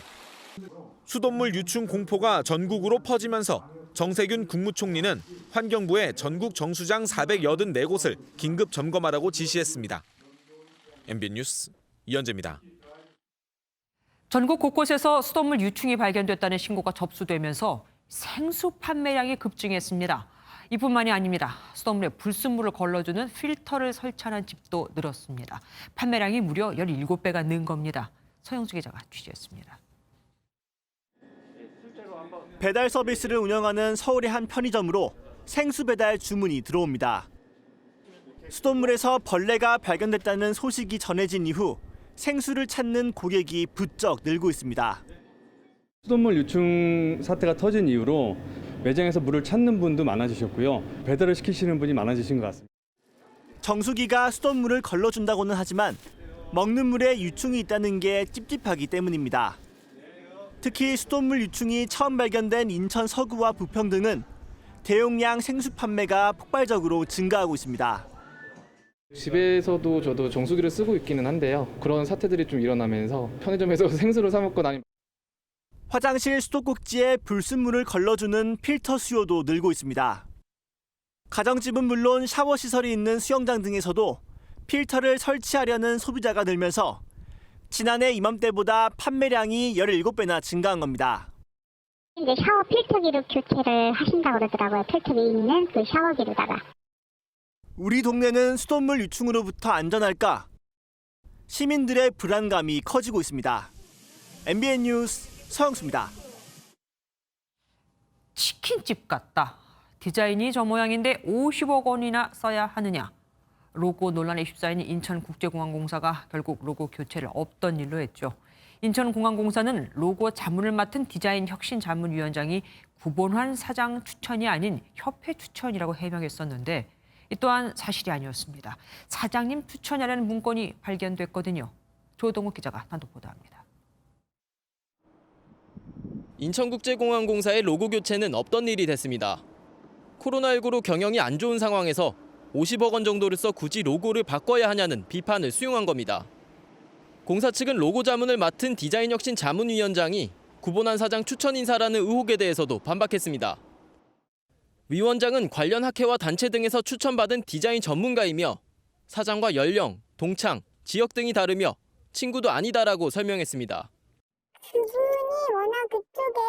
수돗물 유충 공포가 전국으로 퍼지면서 정세균 국무총리는 환경부에 전국 정수장 484곳을 긴급 점검하라고 지시했습니다. MBN 뉴스 이현재입니다. 전국 곳곳에서 수돗물 유충이 발견됐다는 신고가 접수되면서 생수 판매량이 급증했습니다. 이뿐만이 아닙니다. 수돗물에 불순물을 걸러주는 필터를 설치하는 집도 늘었습니다. 판매량이 무려 17배가 는 겁니다. 서영수 기자가 취재했습니다. 배달 서비스를 운영하는 서울의 한 편의점으로 생수 배달 주문이 들어옵니다. 수돗물에서 벌레가 발견됐다는 소식이 전해진 이후 생수를 찾는 고객이 부쩍 늘고 있습니다. 수돗물 유충 사태가 터진 이후로 매장에서 물을 찾는 분도 많아지셨고요. 배달을 시키시는 분이 많아지신 것 같습니다. 정수기가 수돗물을 걸러준다고는 하지만 먹는 물에 유충이 있다는 게 찝찝하기 때문입니다. 특히 수돗물 유충이 처음 발견된 인천 서구와 부평 등은 대용량 생수 판매가 폭발적으로 증가하고 있습니다. 집에서도 저도 정수기를 쓰고 있기는 한데요. 그런 사태들이 좀 일어나면서 편의점에서 생수를 사 먹거나 아니면 화장실 수도꼭지에 불순물을 걸러주는 필터 수요도 늘고 있습니다. 가정집은 물론 샤워 시설이 있는 수영장 등에서도 필터를 설치하려는 소비자가 늘면서 지난해 이맘때보다 판매량이 17배나 증가한 겁니다. 이제 샤워 필터기로 교체를 하신다고 그러더라고요. 필터기 있는 그 샤워기로다가. 우리 동네는 수돗물 유충으로부터 안전할까? 시민들의 불안감이 커지고 있습니다. MBN 뉴스 서영수입니다. 치킨집 같다. 디자인이 저 모양인데 50억 원이나 써야 하느냐. 로고 논란에 휩싸인 인천국제공항공사가 결국 로고 교체를 없던 일로 했죠. 인천공항공사는 로고 자문을 맡은 디자인 혁신 자문위원장이 구본환 사장 추천이 아닌 협회 추천이라고 해명했었는데 이 또한 사실이 아니었습니다. 사장님 추천이라는 문건이 발견됐거든요. 조동욱 기자가 단독 보도합니다. 인천국제공항공사의 로고 교체는 없던 일이 됐습니다. 코로나19로 경영이 안 좋은 상황에서 50억 원 정도를 써 굳이 로고를 바꿔야 하냐는 비판을 수용한 겁니다. 공사 측은 로고 자문을 맡은 디자인 혁신 자문위원장이 구본환 사장 추천 인사라는 의혹에 대해서도 반박했습니다. 위원장은 관련 학회와 단체 등에서 추천받은 디자인 전문가이며 사장과 연령, 동창, 지역 등이 다르며 친구도 아니다라고 설명했습니다. 그분이 워낙 그쪽에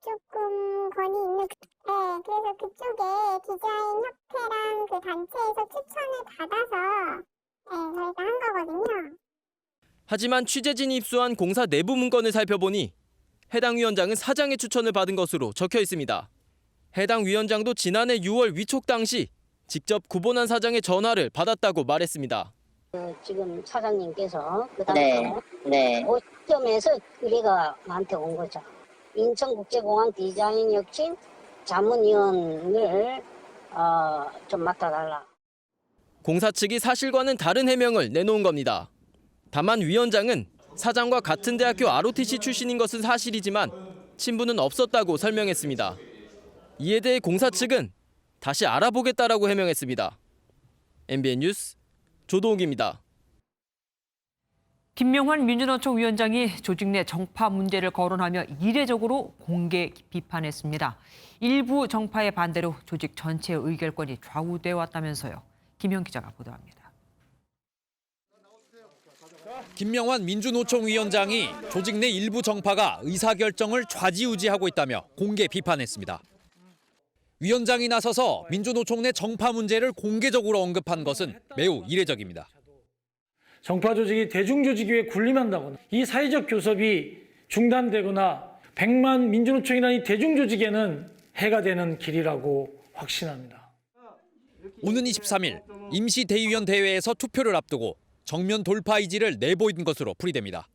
조금 권위 있는 그래서 그쪽에 디자인 협회랑 그 단체에서 추천을 받아서 저희가 한 거거든요. 하지만 취재진이 입수한 공사 내부 문건을 살펴보니 해당 위원장은 사장의 추천을 받은 것으로 적혀 있습니다. 해당 위원장도 지난해 6월 위촉 당시 직접 구본환 사장의 전화를 받았다고 말했습니다. 지금 사장님께서 그 당시에 오점에서 의뢰가 나한테 온 거죠. 인천국제공항 디자인 혁신 자문위원을 좀 맡아달라. 공사 측이 사실과는 다른 해명을 내놓은 겁니다. 다만 위원장은 사장과 같은 대학교 ROTC 출신인 것은 사실이지만 친분은 없었다고 설명했습니다. 이에 대해 공사 측은 다시 알아보겠다라고 해명했습니다. MBN 뉴스 조동욱입니다. 김명환 민주노총 위원장이 조직 내 정파 문제를 거론하며 이례적으로 공개 비판했습니다. 일부 정파의 반대로 조직 전체의 의결권이 좌우돼 왔다면서요. 김형 기자가 보도합니다. 김명환 민주노총 위원장이 조직 내 일부 정파가 의사결정을 좌지우지하고 있다며 공개 비판했습니다. 위원장이 나서서 민주노총 내 정파 문제를 공개적으로 언급한 것은 매우 이례적입니다. 정파 조직이 대중조직 위에 군림한다거나 이 사회적 교섭이 중단되거나 100만 민주노총이라는 이 대중조직에는 해가 되는 길이라고 확신합니다. 오는 23일 임시대의원 대회에서 투표를 앞두고 정면 돌파 의지를 내보인 것으로 풀이됩니다.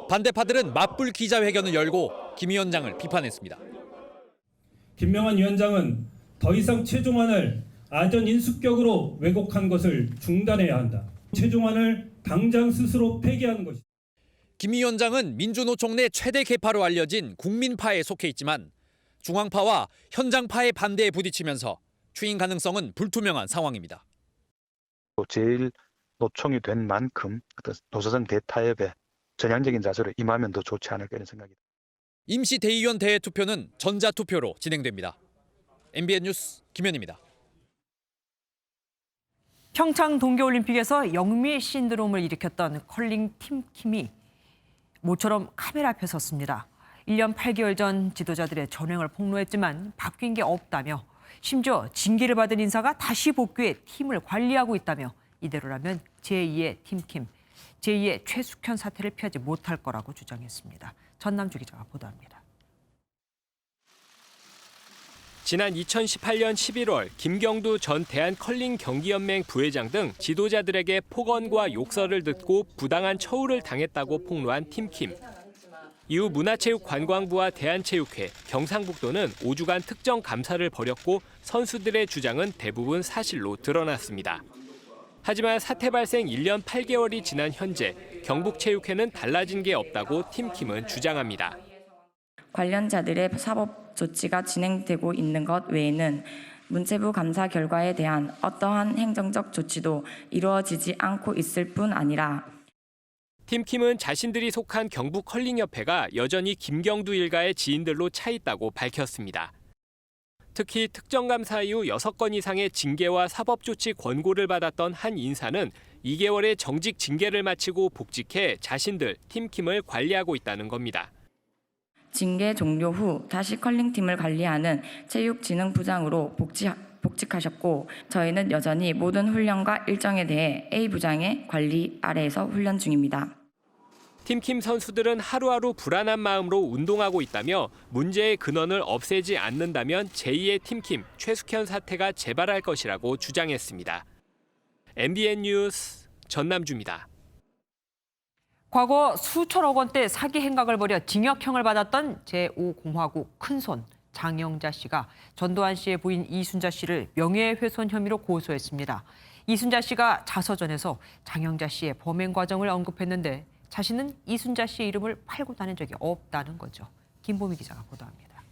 반대파들은 맞불 기자회견을 열고 김 위원장을 비판했습니다. 김명환 위원장은 더 이상 최종안을 아전인수격으로 왜곡한 것을 중단해야 한다. 최종안을 당장 스스로 폐기하는 것이다. 김 위원장은 민주노총 내 최대 계파로 알려진 국민파에 속해 있지만 중앙파와 현장파의 반대에 부딪히면서 추인 가능성은 불투명한 상황입니다. 제일 노총이 된 만큼 어떤 노사정 대타협에 전향적인 자세로 임하면 더 좋지 않을까 이런 생각입니다. 임시대의원 대회 투표는 전자투표로 진행됩니다. MBN 뉴스 김현입니다. 평창 동계올림픽에서 영미 신드롬을 일으켰던 컬링 팀킴이 모처럼 카메라 앞에 섰습니다. 1년 8개월 전 지도자들의 전횡을 폭로했지만 바뀐 게 없다며 심지어 징계를 받은 인사가 다시 복귀해 팀을 관리하고 있다며 이대로라면 제2의 팀킴, 제2의 최숙현 사태를 피하지 못할 거라고 주장했습니다. 전남주 기자가 보도합니다. 지난 2018년 11월 김경두 전 대한컬링경기연맹 부회장 등 지도자들에게 폭언과 욕설을 듣고 부당한 처우를 당했다고 폭로한 팀킴. 이후 문화체육관광부와 대한체육회, 경상북도는 5주간 특정 감사를 벌였고 선수들의 주장은 대부분 사실로 드러났습니다. 하지만 사태 발생 1년 8개월이 지난 현재 경북체육회는 달라진 게 없다고 팀킴은 주장합니다. 관련자들의 사법 조치가 진행되고 있는 것 외에는 문체부 감사 결과에 대한 어떠한 행정적 조치도 이루어지지 않고 있을 뿐 아니라 팀킴은 자신들이 속한 경북컬링협회가 여전히 김경두 일가의 지인들로 차 있다고 밝혔습니다. 특히 특정감사 이후 6건 이상의 징계와 사법조치 권고를 받았던 한 인사는 2개월의 정직 징계를 마치고 복직해 자신들 팀킴을 관리하고 있다는 겁니다. 징계 종료 후 다시 컬링팀을 관리하는 체육진흥부장으로 복직하셨고 저희는 여전히 모든 훈련과 일정에 대해 A 부장의 관리 아래에서 훈련 중입니다. 팀킴 선수들은 하루하루 불안한 마음으로 운동하고 있다며 문제의 근원을 없애지 않는다면 제2의 팀킴 최숙현 사태가 재발할 것이라고 주장했습니다. MBN 뉴스 전남주입니다. 과거 수천억 원대 사기 행각을 벌여 징역형을 받았던 제5공화국 큰손 장영자 씨가 전두환 씨의 부인 이순자 씨를 명예훼손 혐의로 고소했습니다. 이순자 씨가 자서전에서 장영자 씨의 범행 과정을 언급했는데 자신은 이순자 씨의 이름을 팔고 다닌 적이 없다는 거죠. 김보미 기자가 보도합니다.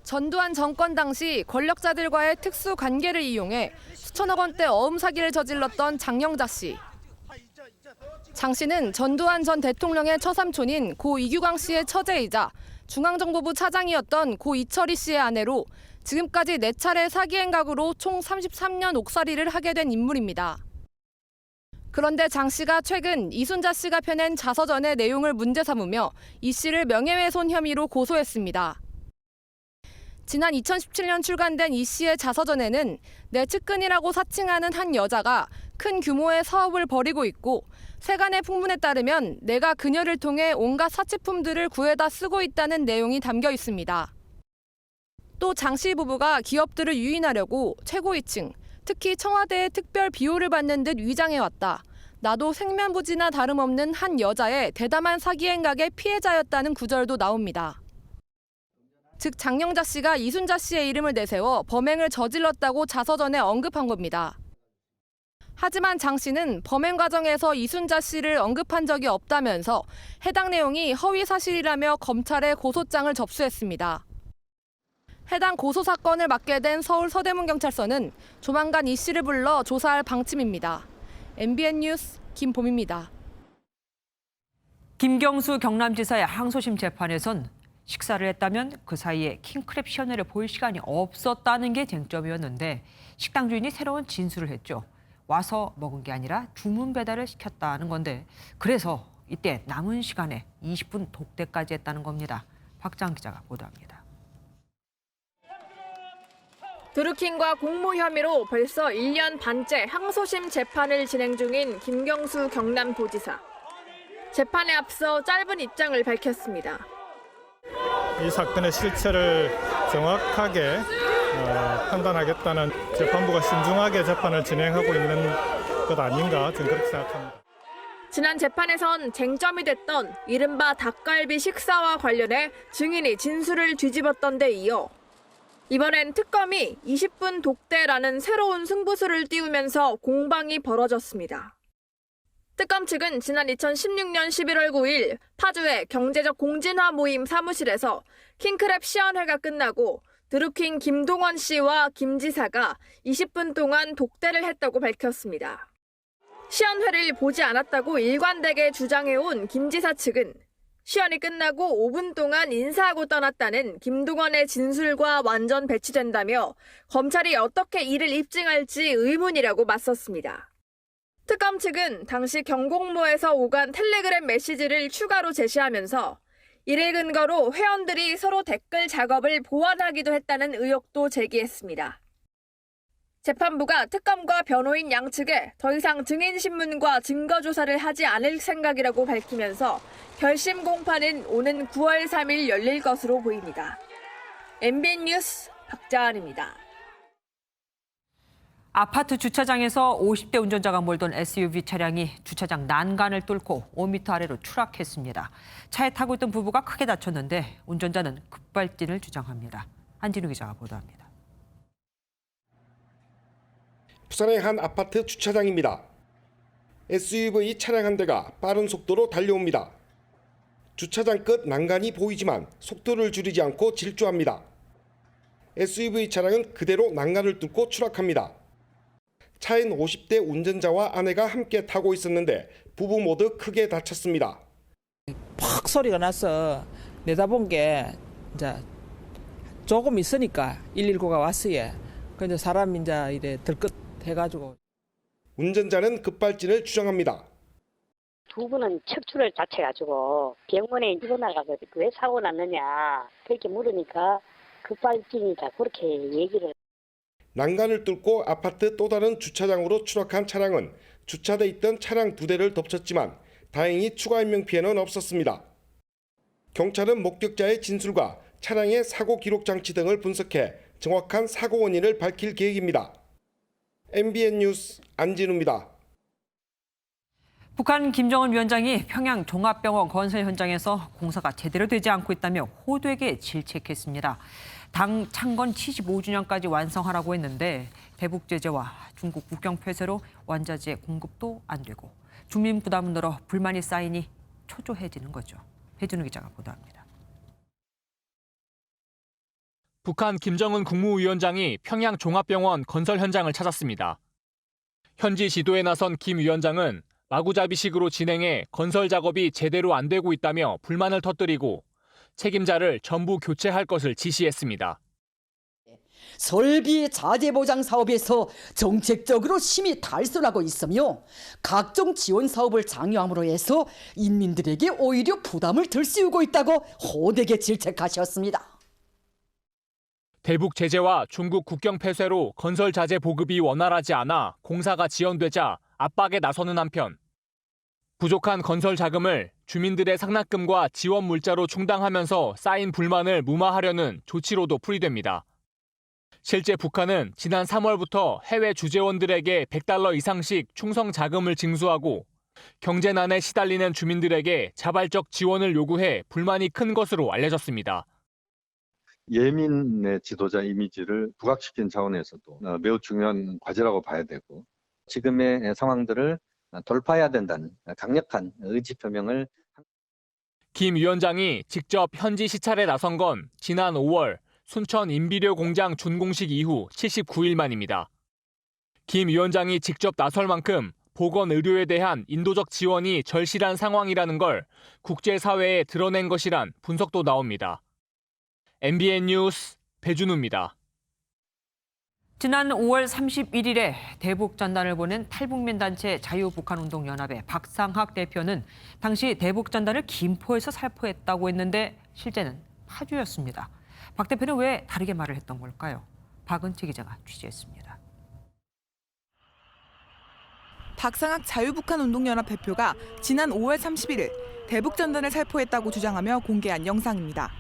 전두환 정권 당시 권력자들과의 특수 관계를 이용해 수천억 원대 어음 사기를 저질렀던 장영자 씨. 장 씨는 전두환 전 대통령의 처삼촌인 고 이규광 씨의 처제이자 중앙정보부 차장이었던 고 이철희 씨의 아내로 지금까지 4차례 사기 행각으로 총 33년 옥살이를 하게 된 인물입니다. 그런데 장 씨가 최근 이순자 씨가 펴낸 자서전의 내용을 문제 삼으며 이 씨를 명예훼손 혐의로 고소했습니다. 지난 2017년 출간된 이 씨의 자서전에는 내 측근이라고 사칭하는 한 여자가 큰 규모의 사업을 벌이고 있고 세간의 풍문에 따르면 내가 그녀를 통해 온갖 사치품들을 구해다 쓰고 있다는 내용이 담겨 있습니다. 또 장 씨 부부가 기업들을 유인하려고 최고위층, 특히 청와대의 특별 비호를 받는 듯 위장해왔다. 나도 생면부지나 다름없는 한 여자의 대담한 사기 행각의 피해자였다는 구절도 나옵니다. 즉 장영자 씨가 이순자 씨의 이름을 내세워 범행을 저질렀다고 자서전에 언급한 겁니다. 하지만 장 씨는 범행 과정에서 이순자 씨를 언급한 적이 없다면서 해당 내용이 허위 사실이라며 검찰에 고소장을 접수했습니다. 해당 고소 사건을 맡게 된 서울 서대문경찰서는 조만간 이 씨를 불러 조사할 방침입니다. MBN 뉴스 김봄입니다. 김경수 경남지사의 항소심 재판에선 식사를 했다면 그 사이에 킹크랩 시연회를 볼 시간이 없었다는 게 쟁점이었는데 식당 주인이 새로운 진술을 했죠. 와서 먹은 게 아니라 주문 배달을 시켰다는 건데 그래서 이때 남은 시간에 20분 독대까지 했다는 겁니다. 박장 기자가 보도합니다. 드루킹과 공모 혐의로 벌써 1년 반째 항소심 재판을 진행 중인 김경수 경남도지사. 재판에 앞서 짧은 입장을 밝혔습니다. 이 사건의 실체를 정확하게 판단하겠다는 재판부가 신중하게 재판을 진행하고 있는 것 아닌가 저는 그렇게 생각합니다. 지난 재판에선 쟁점이 됐던 이른바 닭갈비 식사와 관련해 증인이 진술을 뒤집었던 데 이어 이번엔 특검이 20분 독대라는 새로운 승부수를 띄우면서 공방이 벌어졌습니다. 특검 측은 지난 2016년 11월 9일 파주의 경제적 공진화 모임 사무실에서 킹크랩 시연회가 끝나고 드루킹 김동원 씨와 김 지사가 20분 동안 독대를 했다고 밝혔습니다. 시연회를 보지 않았다고 일관되게 주장해온 김 지사 측은 시연이 끝나고 5분 동안 인사하고 떠났다는 김동원의 진술과 완전 배치된다며 검찰이 어떻게 이를 입증할지 의문이라고 맞섰습니다. 특검 측은 당시 경공모에서 오간 텔레그램 메시지를 추가로 제시하면서 이를 근거로 회원들이 서로 댓글 작업을 보완하기도 했다는 의혹도 제기했습니다. 재판부가 특검과 변호인 양측에 더 이상 증인 신문과 증거 조사를 하지 않을 생각이라고 밝히면서 결심 공판은 오는 9월 3일 열릴 것으로 보입니다. MBN 뉴스 박자은입니다. 아파트 주차장에서 50대 운전자가 몰던 SUV 차량이 주차장 난간을 뚫고 5m 아래로 추락했습니다. 차에 타고 있던 부부가 크게 다쳤는데 운전자는 급발진을 주장합니다. 한진우 기자가 보도합니다. 부산의 한 아파트 주차장입니다. SUV 차량 한 대가 빠른 속도로 달려옵니다. 주차장 끝 난간이 보이지만 속도를 줄이지 않고 질주합니다. SUV 차량은 그대로 난간을 뚫고 추락합니다. 차엔 50대 운전자와 아내가 함께 타고 있었는데 부부 모두 크게 다쳤습니다. 팍 소리가 나서 내다본 게 이제 조금 있으니까 119가 왔어요. 근데 사람이 이제 이래 들끗 해가지고. 운전자는 급발진을 주장합니다. 두 분은 척추를 다쳐가지고 병원에 입원하가지고 왜 사고 났느냐 그렇게 물으니까 급발진이다 그렇게 얘기를. 난간을 뚫고 아파트 또 다른 주차장으로 추락한 차량은 주차돼 있던 차량 2대를 덮쳤지만 다행히 추가 인명피해는 없었습니다. 경찰은 목격자의 진술과 차량의 사고 기록 장치 등을 분석해 정확한 사고 원인을 밝힐 계획입니다. MBN 뉴스 안진우입니다. 북한 김정은 위원장이 평양 종합병원 건설 현장에서 공사가 제대로 되지 않고 있다며 호되게 질책했습니다. 당 창건 75주년까지 완성하라고 했는데 대북 제재와 중국 국경 폐쇄로 원자재 공급도 안 되고 주민 부담은 늘어 불만이 쌓이니 초조해지는 거죠. 배준우 기자가 보도합니다. 북한 김정은 국무위원장이 평양 종합병원 건설 현장을 찾았습니다. 현지 지도에 나선 김 위원장은 마구잡이식으로 진행해 건설 작업이 제대로 안 되고 있다며 불만을 터뜨리고 책임자를 전부 교체할 것을 지시했습니다. 설비 자재 보장 사업에서 정책적으로 심히 탈선하고 있으며 각종 지원 사업을 장려함으로 해서 인민들에게 오히려 부담을 들씌우고 있다고 호되게 질책하셨습니다. 대북 제재와 중국 국경 폐쇄로 건설 자재 보급이 원활하지 않아 공사가 지연되자 압박에 나서는 한편 부족한 건설 자금을 주민들의 상납금과 지원 물자로 충당하면서 쌓인 불만을 무마하려는 조치로도 풀이됩니다. 실제 북한은 지난 3월부터 해외 주재원들에게 $100 이상씩 충성 자금을 징수하고 경제난에 시달리는 주민들에게 자발적 지원을 요구해 불만이 큰 것으로 알려졌습니다. 예민의 지도자 이미지를 부각시킨 차원에서도 매우 중요한 과제라고 봐야 되고 지금의 상황들을 돌파해야 된다는 강력한 의지 표명을. 김 위원장이 직접 현지 시찰에 나선 건 지난 5월 순천 인비료 공장 준공식 이후 79일 만입니다. 김 위원장이 직접 나설 만큼 보건 의료에 대한 인도적 지원이 절실한 상황이라는 걸 국제사회에 드러낸 것이란 분석도 나옵니다. MBN 뉴스 배준우입니다. 지난 5월 31일에 대북 전단을 보낸 탈북민 단체 자유북한운동연합의 박상학 대표는 당시 대북 전단을 김포에서 살포했다고 했는데 실제는 파주였습니다. 박 대표는 왜 다르게 말을 했던 걸까요? 박은채 기자가 취재했습니다. 박상학 자유북한운동연합 대표가 지난 5월 31일 대북 전단을 살포했다고 주장하며 공개한 영상입니다.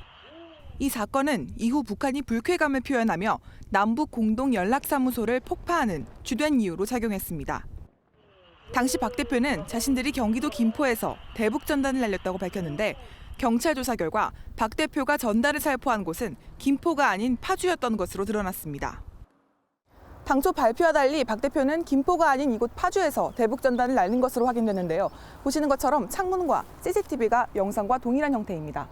이 사건은 이후 북한이 불쾌감을 표현하며 남북 공동 연락사무소를 폭파하는 주된 이유로 작용했습니다. 당시 박 대표는 자신들이 경기도 김포에서 대북 전단을 날렸다고 밝혔는데 경찰 조사 결과 박 대표가 전단을 살포한 곳은 김포가 아닌 파주였던 것으로 드러났습니다. 당초 발표와 달리 박 대표는 김포가 아닌 이곳 파주에서 대북 전단을 날린 것으로 확인됐는데요. 보시는 것처럼 창문과 CCTV가 영상과 동일한 형태입니다.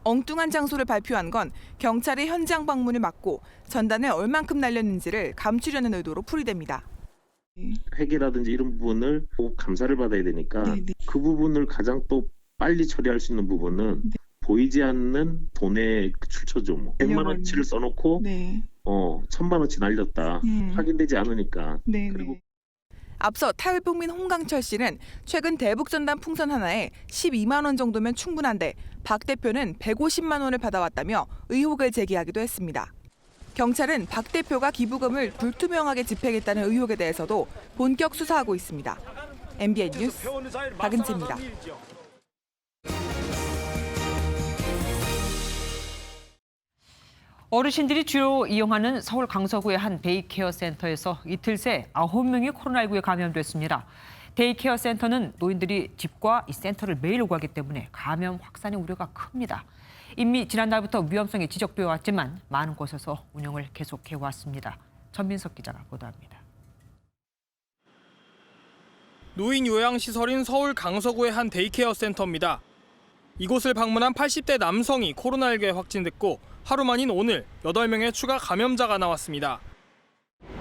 엉뚱한 장소를 발표한 건 경찰의 현장 방문을 막고 전단을 얼만큼 날렸는지를 감추려는 의도로 풀이됩니다. 회계라든지 이런 부분을 꼭 감사를 받아야 되니까 그 부분을 가장 또 빨리 처리할 수 있는 부분은 보이지 않는 돈의 출처 조모 100만 원치를 써놓고 1000만 원치 날렸다 확인되지 않으니까 그리고 앞서 탈북민 홍강철 씨는 최근 대북전단 풍선 하나에 12만 원 정도면 충분한데 박 대표는 150만 원을 받아왔다며 의혹을 제기하기도 했습니다. 경찰은 박 대표가 기부금을 불투명하게 집행했다는 의혹에 대해서도 본격 수사하고 있습니다. MBN 뉴스 박은채입니다. 어르신들이 주로 이용하는 서울 강서구의 한 데이케어 센터에서 이틀 새 9명이 코로나19에 감염됐습니다. 데이케어 센터는 노인들이 집과 이 센터를 매일 오가기 때문에 감염 확산의 우려가 큽니다. 이미 지난달부터 위험성이 지적되어 왔지만 많은 곳에서 운영을 계속해왔습니다. 전민석 기자가 보도합니다. 노인 요양시설인 서울 강서구의 한 데이케어 센터입니다. 이곳을 방문한 80대 남성이 코로나19에 확진됐고 하루 만인 오늘 8명의 추가 감염자가 나왔습니다.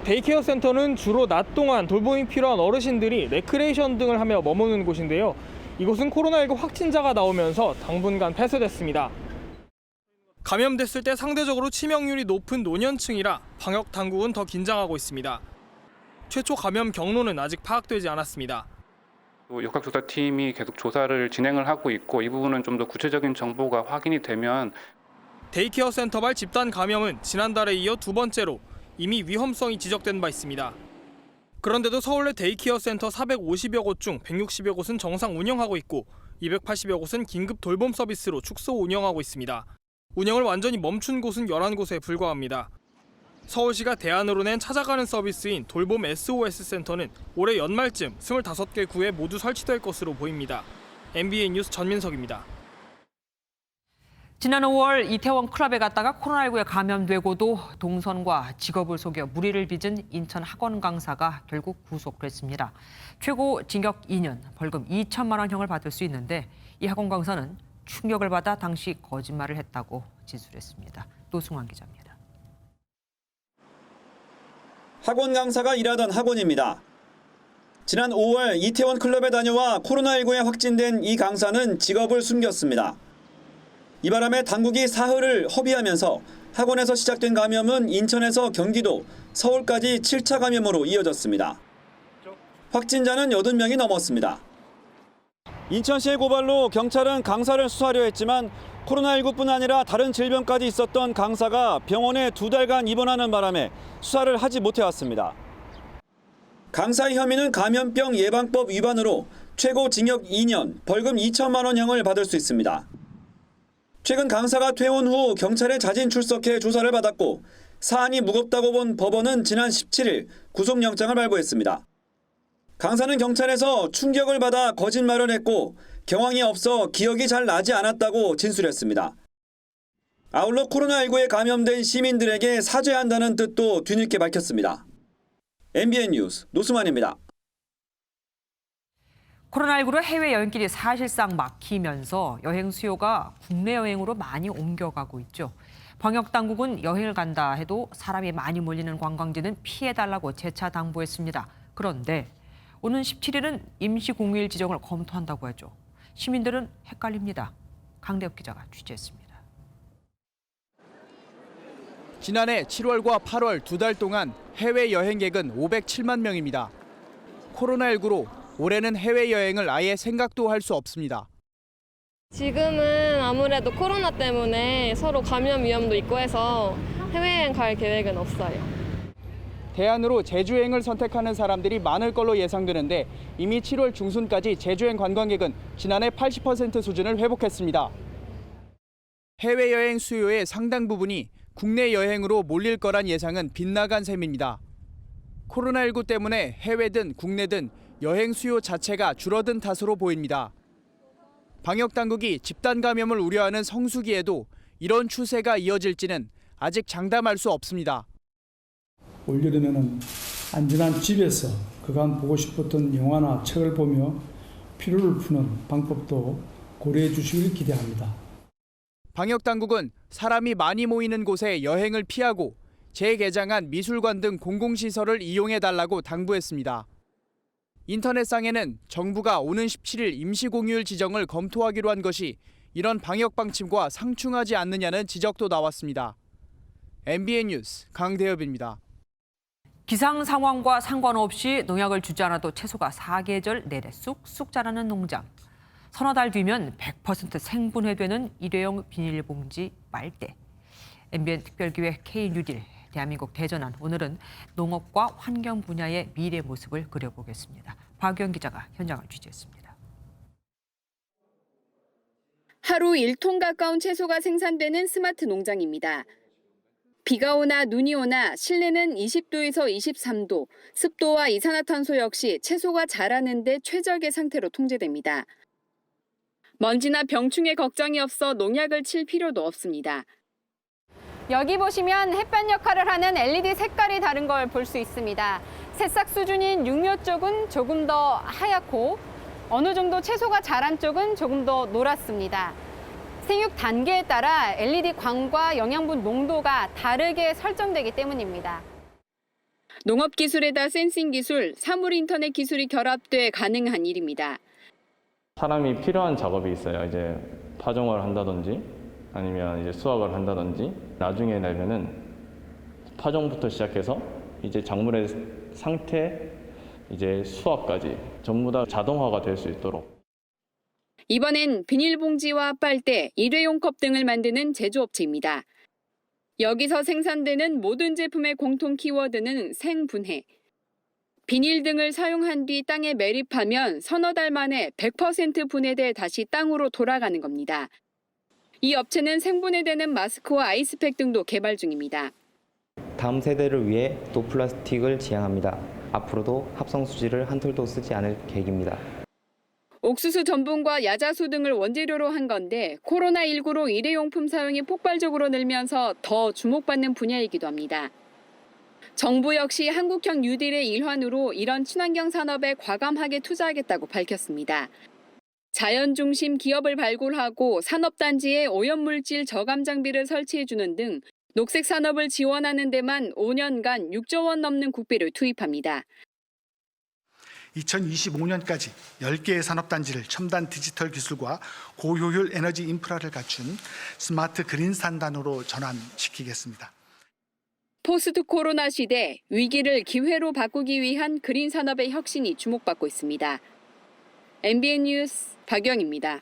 데이케어 센터는 주로 낮 동안 돌봄이 필요한 어르신들이 레크레이션 등을 하며 머무는 곳인데요. 이곳은 코로나19 확진자가 나오면서 당분간 폐쇄됐습니다. 감염됐을 때 상대적으로 치명률이 높은 노년층이라 방역 당국은 더 긴장하고 있습니다. 최초 감염 경로는 아직 파악되지 않았습니다. 역학조사팀이 계속 조사를 진행을 하고 있고 이 부분은 좀 더 구체적인 정보가 확인이 되면 데이케어 센터발 집단 감염은 지난달에 이어 두 번째로 이미 위험성이 지적된 바 있습니다. 그런데도 서울 내 데이케어 센터 450여 곳 중 160여 곳은 정상 운영하고 있고 280여 곳은 긴급 돌봄 서비스로 축소 운영하고 있습니다. 운영을 완전히 멈춘 곳은 11곳에 불과합니다. 서울시가 대안으로 낸 찾아가는 서비스인 돌봄 SOS 센터는 올해 연말쯤 25개 구에 모두 설치될 것으로 보입니다. MBN 뉴스 전민석입니다. 지난 5월 이태원 클럽에 갔다가 코로나19에 감염되고도 동선과 직업을 속여 무리를 빚은 인천 학원 강사가 결국 구속됐습니다. 최고 징역 2년, 벌금 2천만 원형을 받을 수 있는데 이 학원 강사는 충격을 받아 당시 거짓말을 했다고 진술했습니다. 노승환 기자입니다. 학원 강사가 일하던 학원입니다. 지난 5월 이태원 클럽에 다녀와 코로나19에 확진된 이 강사는 직업을 숨겼습니다. 이 바람에 당국이 사흘을 허비하면서 학원에서 시작된 감염은 인천에서 경기도, 서울까지 7차 감염으로 이어졌습니다. 확진자는 80명이 넘었습니다. 인천시의 고발로 경찰은 강사를 수사하려 했지만 코로나19뿐 아니라 다른 질병까지 있었던 강사가 병원에 2달간 입원하는 바람에 수사를 하지 못해왔습니다. 강사의 혐의는 감염병 예방법 위반으로 최고 징역 2년, 벌금 2천만 원형을 받을 수 있습니다. 최근 강사가 퇴원 후 경찰에 자진 출석해 조사를 받았고 사안이 무겁다고 본 법원은 지난 17일 구속영장을 발부했습니다. 강사는 경찰에서 충격을 받아 거짓말을 했고 경황이 없어 기억이 잘 나지 않았다고 진술했습니다. 아울러 코로나19에 감염된 시민들에게 사죄한다는 뜻도 뒤늦게 밝혔습니다. MBN 뉴스 노승환입니다. 코로나19로 해외 여행길이 사실상 막히면서 여행 수요가 국내 여행으로 많이 옮겨가고 있죠. 방역 당국은 여행을 간다 해도 사람이 많이 몰리는 관광지는 피해달라고 재차 당부했습니다. 그런데 오는 17일은 임시 공휴일 지정을 검토한다고 하죠. 시민들은 헷갈립니다. 강대엽 기자가 취재했습니다. 지난해 7월과 8월 2달 동안 해외 여행객은 507만 명입니다. 코로나19로 올해는 해외여행을 아예 생각도 할 수 없습니다. 지금은 아무래도 코로나 때문에 서로 감염 위험도 있고 해서 해외여행 갈 계획은 없어요. 대안으로 제주행을 선택하는 사람들이 많을 걸로 예상되는데 이미 7월 중순까지 제주행 관광객은 지난해 80% 수준을 회복했습니다. 해외여행 수요의 상당 부분이 국내 여행으로 몰릴 거란 예상은 빗나간 셈입니다. 코로나19 때문에 해외든 국내든 여행 수요 자체가 줄어든 탓으로 보입니다. 방역당국이 집단 감염을 우려하는 성수기에도 이런 추세가 이어질지는 아직 장담할 수 없습니다. 올여름에는 안전한 집에서 그간 보고 싶었던 영화나 책을 보며 피로를 푸는 방법도 고려해 주시길 기대합니다. 방역당국은 사람이 많이 모이는 곳에 여행을 피하고 재개장한 미술관 등 공공시설을 이용해달라고 당부했습니다. 인터넷상에는 정부가 오는 17일 임시공휴일 지정을 검토하기로 한 것이 이런 방역 방침과 상충하지 않느냐는 지적도 나왔습니다. MBN 뉴스 강대엽입니다. 기상 상황과 상관없이 농약을 주지 않아도 채소가 사계절 내내 쑥쑥 자라는 농장. 서너 달 뒤면 100% 생분해되는 일회용 비닐봉지 빨대. MBN 특별기획 K-뉴딜 대한민국 대전환. 오늘은 농업과 환경 분야의 미래 모습을 그려보겠습니다. 박유영 기자가 현장을 취재했습니다. 하루 1톤 가까운 채소가 생산되는 스마트 농장입니다. 비가 오나 눈이 오나 실내는 20도에서 23도, 습도와 이산화탄소 역시 채소가 자라는 데 최적의 상태로 통제됩니다. 먼지나 병충해 걱정이 없어 농약을 칠 필요도 없습니다. 여기 보시면 햇볕 역할을 하는 LED 색깔이 다른 걸 볼 수 있습니다. 새싹 수준인 육묘 쪽은 조금 더 하얗고 어느 정도 채소가 자란 쪽은 조금 더 노랗습니다. 생육 단계에 따라 LED 광과 영양분 농도가 다르게 설정되기 때문입니다. 농업 기술에다 센싱 기술, 사물 인터넷 기술이 결합돼 가능한 일입니다. 사람이 필요한 작업이 있어요. 이제 파종을 한다든지 아니면 이제 수확을 한다든지 나중에 되면은 파종부터 시작해서 이제 작물의 상태, 이제 수확까지 전부 다 자동화가 될 수 있도록. 이번엔 비닐봉지와 빨대, 일회용 컵 등을 만드는 제조업체입니다. 여기서 생산되는 모든 제품의 공통 키워드는 생분해. 비닐 등을 사용한 뒤 땅에 매립하면 서너 달 만에 100% 분해돼 다시 땅으로 돌아가는 겁니다. 이 업체는 생분해되는 마스크와 아이스팩 등도 개발 중입니다. 다음 세대를 위해 또 플라스틱을 지향합니다. 앞으로도 합성 수지를 한 톨도 쓰지 않을 계획입니다. 옥수수 전분과 야자수 등을 원재료로 한 건데 코로나19로 일회용품 사용이 폭발적으로 늘면서 더 주목받는 분야이기도 합니다. 정부 역시 한국형 뉴딜의 일환으로 이런 친환경 산업에 과감하게 투자하겠다고 밝혔습니다. 자연 중심 기업을 발굴하고 산업단지에 오염물질 저감 장비를 설치해주는 등 녹색 산업을 지원하는 데만 5년간 6조 원 넘는 국비를 투입합니다. 2025년까지 10개의 산업단지를 첨단 디지털 기술과 고효율 에너지 인프라를 갖춘 스마트 그린 산단으로 전환시키겠습니다. 포스트 코로나 시대 위기를 기회로 바꾸기 위한 그린 산업의 혁신이 주목받고 있습니다. MBN 뉴스 박영입니다.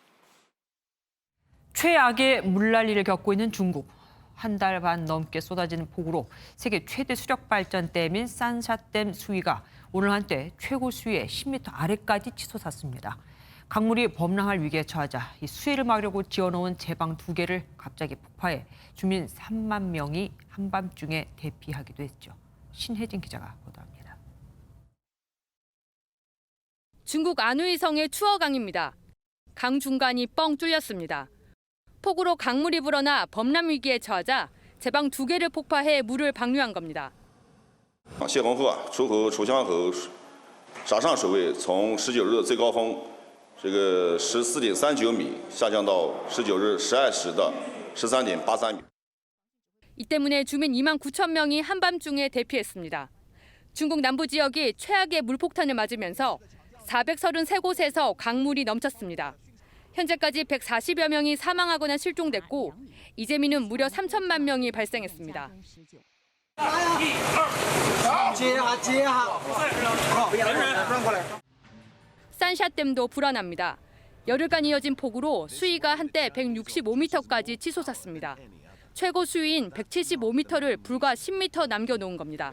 최악의 물난리를 겪고 있는 중국. 한 달 반 넘게 쏟아지는 폭우로 세계 최대 수력 발전댐인 산샤댐 수위가 오늘 한때 최고 수위의 10m 아래까지 치솟았습니다. 강물이 범람할 위기에 처하자 이 수위를 막으려고 지어놓은 제방 2개를 갑자기 폭파해 주민 3만 명이 한밤중에 대피하기도 했죠. 신혜진 기자가 보도합니다. 중국 안후이성의 추어강입니다. 강 중간이 뻥 뚫렸습니다. 폭우로 강물이 불어나 범람 위기에 처하자 제방 2개를 폭파해 물을 방류한 겁니다. 谢洪河出口楚江口闸上水位从19日的最高峰14.39米下降到19日12时的13.83米. 이 때문에 주민 2만 9천 명이 한밤중에 대피했습니다. 중국 남부 지역이 최악의 물폭탄을 맞으면서 433곳에서 강물이 넘쳤습니다. 현재까지 140여 명이 사망하거나 실종됐고 이재민은 무려 3천만 명이 발생했습니다. 산샤댐도 불안합니다. 열흘간 이어진 폭우로 수위가 한때 165m까지 치솟았습니다. 최고 수위인 175m를 불과 10m 남겨놓은 겁니다.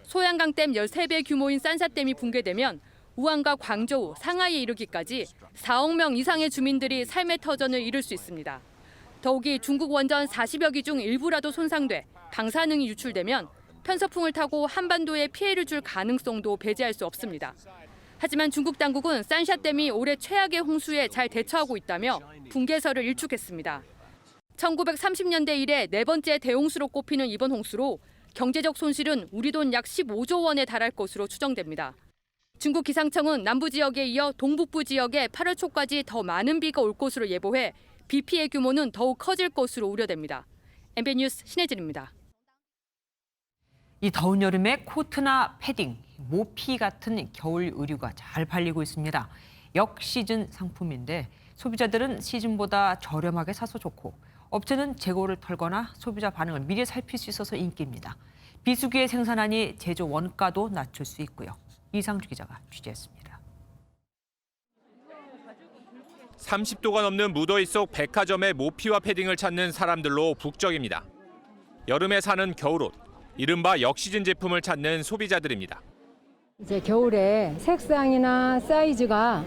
소양강댐 13배 규모인 산샤댐이 붕괴되면 우한과 광저우, 상하이에 이르기까지 4억 명 이상의 주민들이 삶의 터전을 잃을 수 있습니다. 더욱이 중국 원전 40여 기 중 일부라도 손상돼 방사능이 유출되면 편서풍을 타고 한반도에 피해를 줄 가능성도 배제할 수 없습니다. 하지만 중국 당국은 산샤댐이 올해 최악의 홍수에 잘 대처하고 있다며 붕괴설을 일축했습니다. 1930년대 이래 네 번째 대홍수로 꼽히는 이번 홍수로 경제적 손실은 우리 돈 약 15조 원에 달할 것으로 추정됩니다. 중국 기상청은 남부 지역에 이어 동북부 지역에 8월 초까지 더 많은 비가 올 것으로 예보해 비 피해 규모는 더욱 커질 것으로 우려됩니다. MBN 뉴스 신혜진입니다. 이 더운 여름에 코트나 패딩, 모피 같은 겨울 의류가 잘 팔리고 있습니다. 역시즌 상품인데 소비자들은 시즌보다 저렴하게 사서 좋고 업체는 재고를 털거나 소비자 반응을 미리 살필 수 있어서 인기입니다. 비수기에 생산하니 제조 원가도 낮출 수 있고요. 이상주 기자가 취재했습니다. 30도가 넘는 무더위 속 백화점의 모피와 패딩을 찾는 사람들로 북적입니다. 여름에 사는 겨울옷, 이른바 역시즌 제품을 찾는 소비자들입니다. 이제 겨울에 색상이나 사이즈가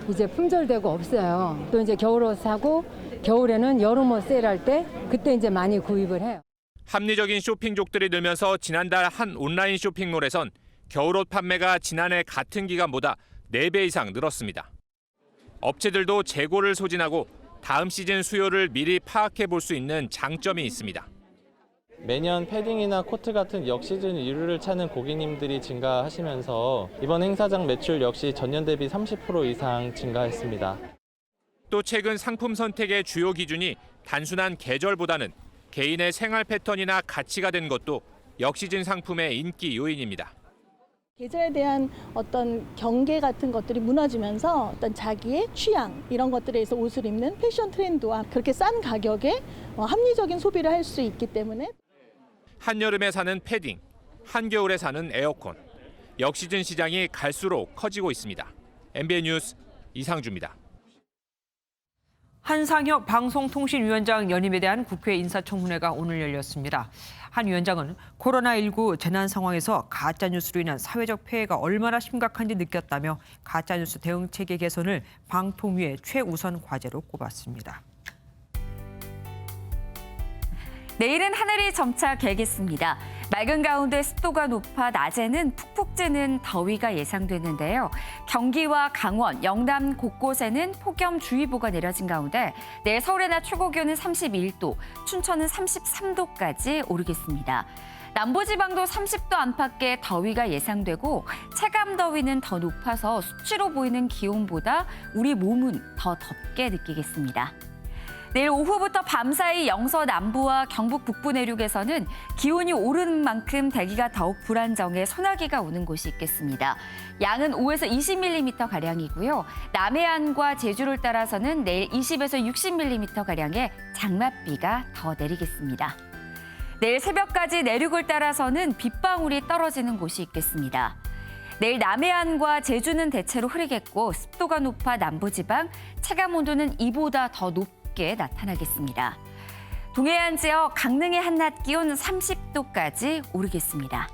이제 품절되고 없어요. 또 이제 겨울옷 사고 겨울에는 여름옷 세일할 때 그때 이제 많이 구입을 해요. 합리적인 쇼핑족들이 늘면서 지난달 한 온라인 쇼핑몰에선 겨울옷 판매가 지난해 같은 기간보다 4배 이상 늘었습니다. 업체들도 재고를 소진하고 다음 시즌 수요를 미리 파악해 볼 수 있는 장점이 있습니다. 매년 패딩이나 코트 같은 역시즌 의류를 찾는 고객님들이 증가하시면서 이번 행사장 매출 역시 전년 대비 30% 이상 증가했습니다. 또 최근 상품 선택의 주요 기준이 단순한 계절보다는 개인의 생활 패턴이나 가치가 된 것도 역시즌 상품의 인기 요인입니다. 계절에 대한 어떤 경계 같은 것들이 무너지면서 어떤 자기의 취향 이런 것들에 의해서 옷을 입는 패션 트렌드와 그렇게 싼 가격에 합리적인 소비를 할 수 있기 때문에 한여름에 사는 패딩, 한겨울에 사는 에어컨, 역시즌 시장이 갈수록 커지고 있습니다. MBN 뉴스 이상주입니다. 한상혁 방송통신위원장 연임에 대한 국회 인사청문회가 오늘 열렸습니다. 한 위원장은 코로나19 재난 상황에서 가짜뉴스로 인한 사회적 폐해가 얼마나 심각한지 느꼈다며 가짜뉴스 대응체계 개선을 방통위의 최우선 과제로 꼽았습니다. 내일은 하늘이 점차 개겠습니다. 맑은 가운데 습도가 높아 낮에는 푹푹 찌는 더위가 예상되는데요. 경기와 강원, 영남 곳곳에는 폭염주의보가 내려진 가운데 내일 서울의 낮 최고 기온은 31도, 춘천은 33도까지 오르겠습니다. 남부지방도 30도 안팎의 더위가 예상되고 체감 더위는 더 높아서 수치로 보이는 기온보다 우리 몸은 더 덥게 느끼겠습니다. 내일 오후부터 밤사이 영서 남부와 경북 북부 내륙에서는 기온이 오르는 만큼 대기가 더욱 불안정해 소나기가 오는 곳이 있겠습니다. 양은 5에서 20mm가량이고요. 남해안과 제주를 따라서는 내일 20에서 60mm가량의 장맛비가 더 내리겠습니다. 내일 새벽까지 내륙을 따라서는 빗방울이 떨어지는 곳이 있겠습니다. 내일 남해안과 제주는 대체로 흐리겠고 습도가 높아 남부지방, 체감온도는 이보다 더 높게 나타나겠습니다. 동해안 지역 강릉의 한낮 기온 30도까지 오르겠습니다.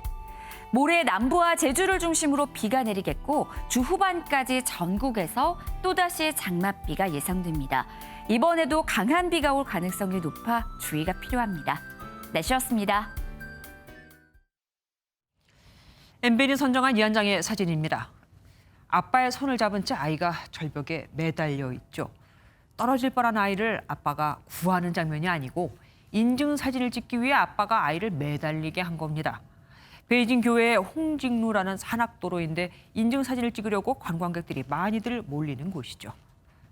모레 남부와 제주를 중심으로 비가 내리겠고 주 후반까지 전국에서 또다시 장맛비가 예상됩니다. 이번에도 강한 비가 올 가능성이 높아 주의가 필요합니다. 날씨였습니다. MBN이 선정한 이 한 장의 사진입니다. 아빠의 손을 잡은 채 아이가 절벽에 매달려 있죠. 떨어질 뻔한 아이를 아빠가 구하는 장면이 아니고 인증사진을 찍기 위해 아빠가 아이를 매달리게 한 겁니다. 베이징 교외의 홍직루라는 산악도로인데 인증사진을 찍으려고 관광객들이 많이들 몰리는 곳이죠.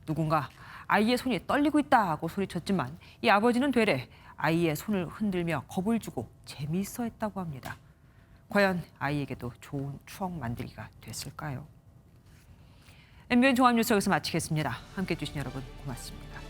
누군가 아이의 손이 떨리고 있다고 소리쳤지만 이 아버지는 되레 아이의 손을 흔들며 겁을 주고 재미있어 했다고 합니다. 과연 아이에게도 좋은 추억 만들기가 됐을까요? MBN 종합뉴스 여기서 마치겠습니다. 함께해 주신 여러분 고맙습니다.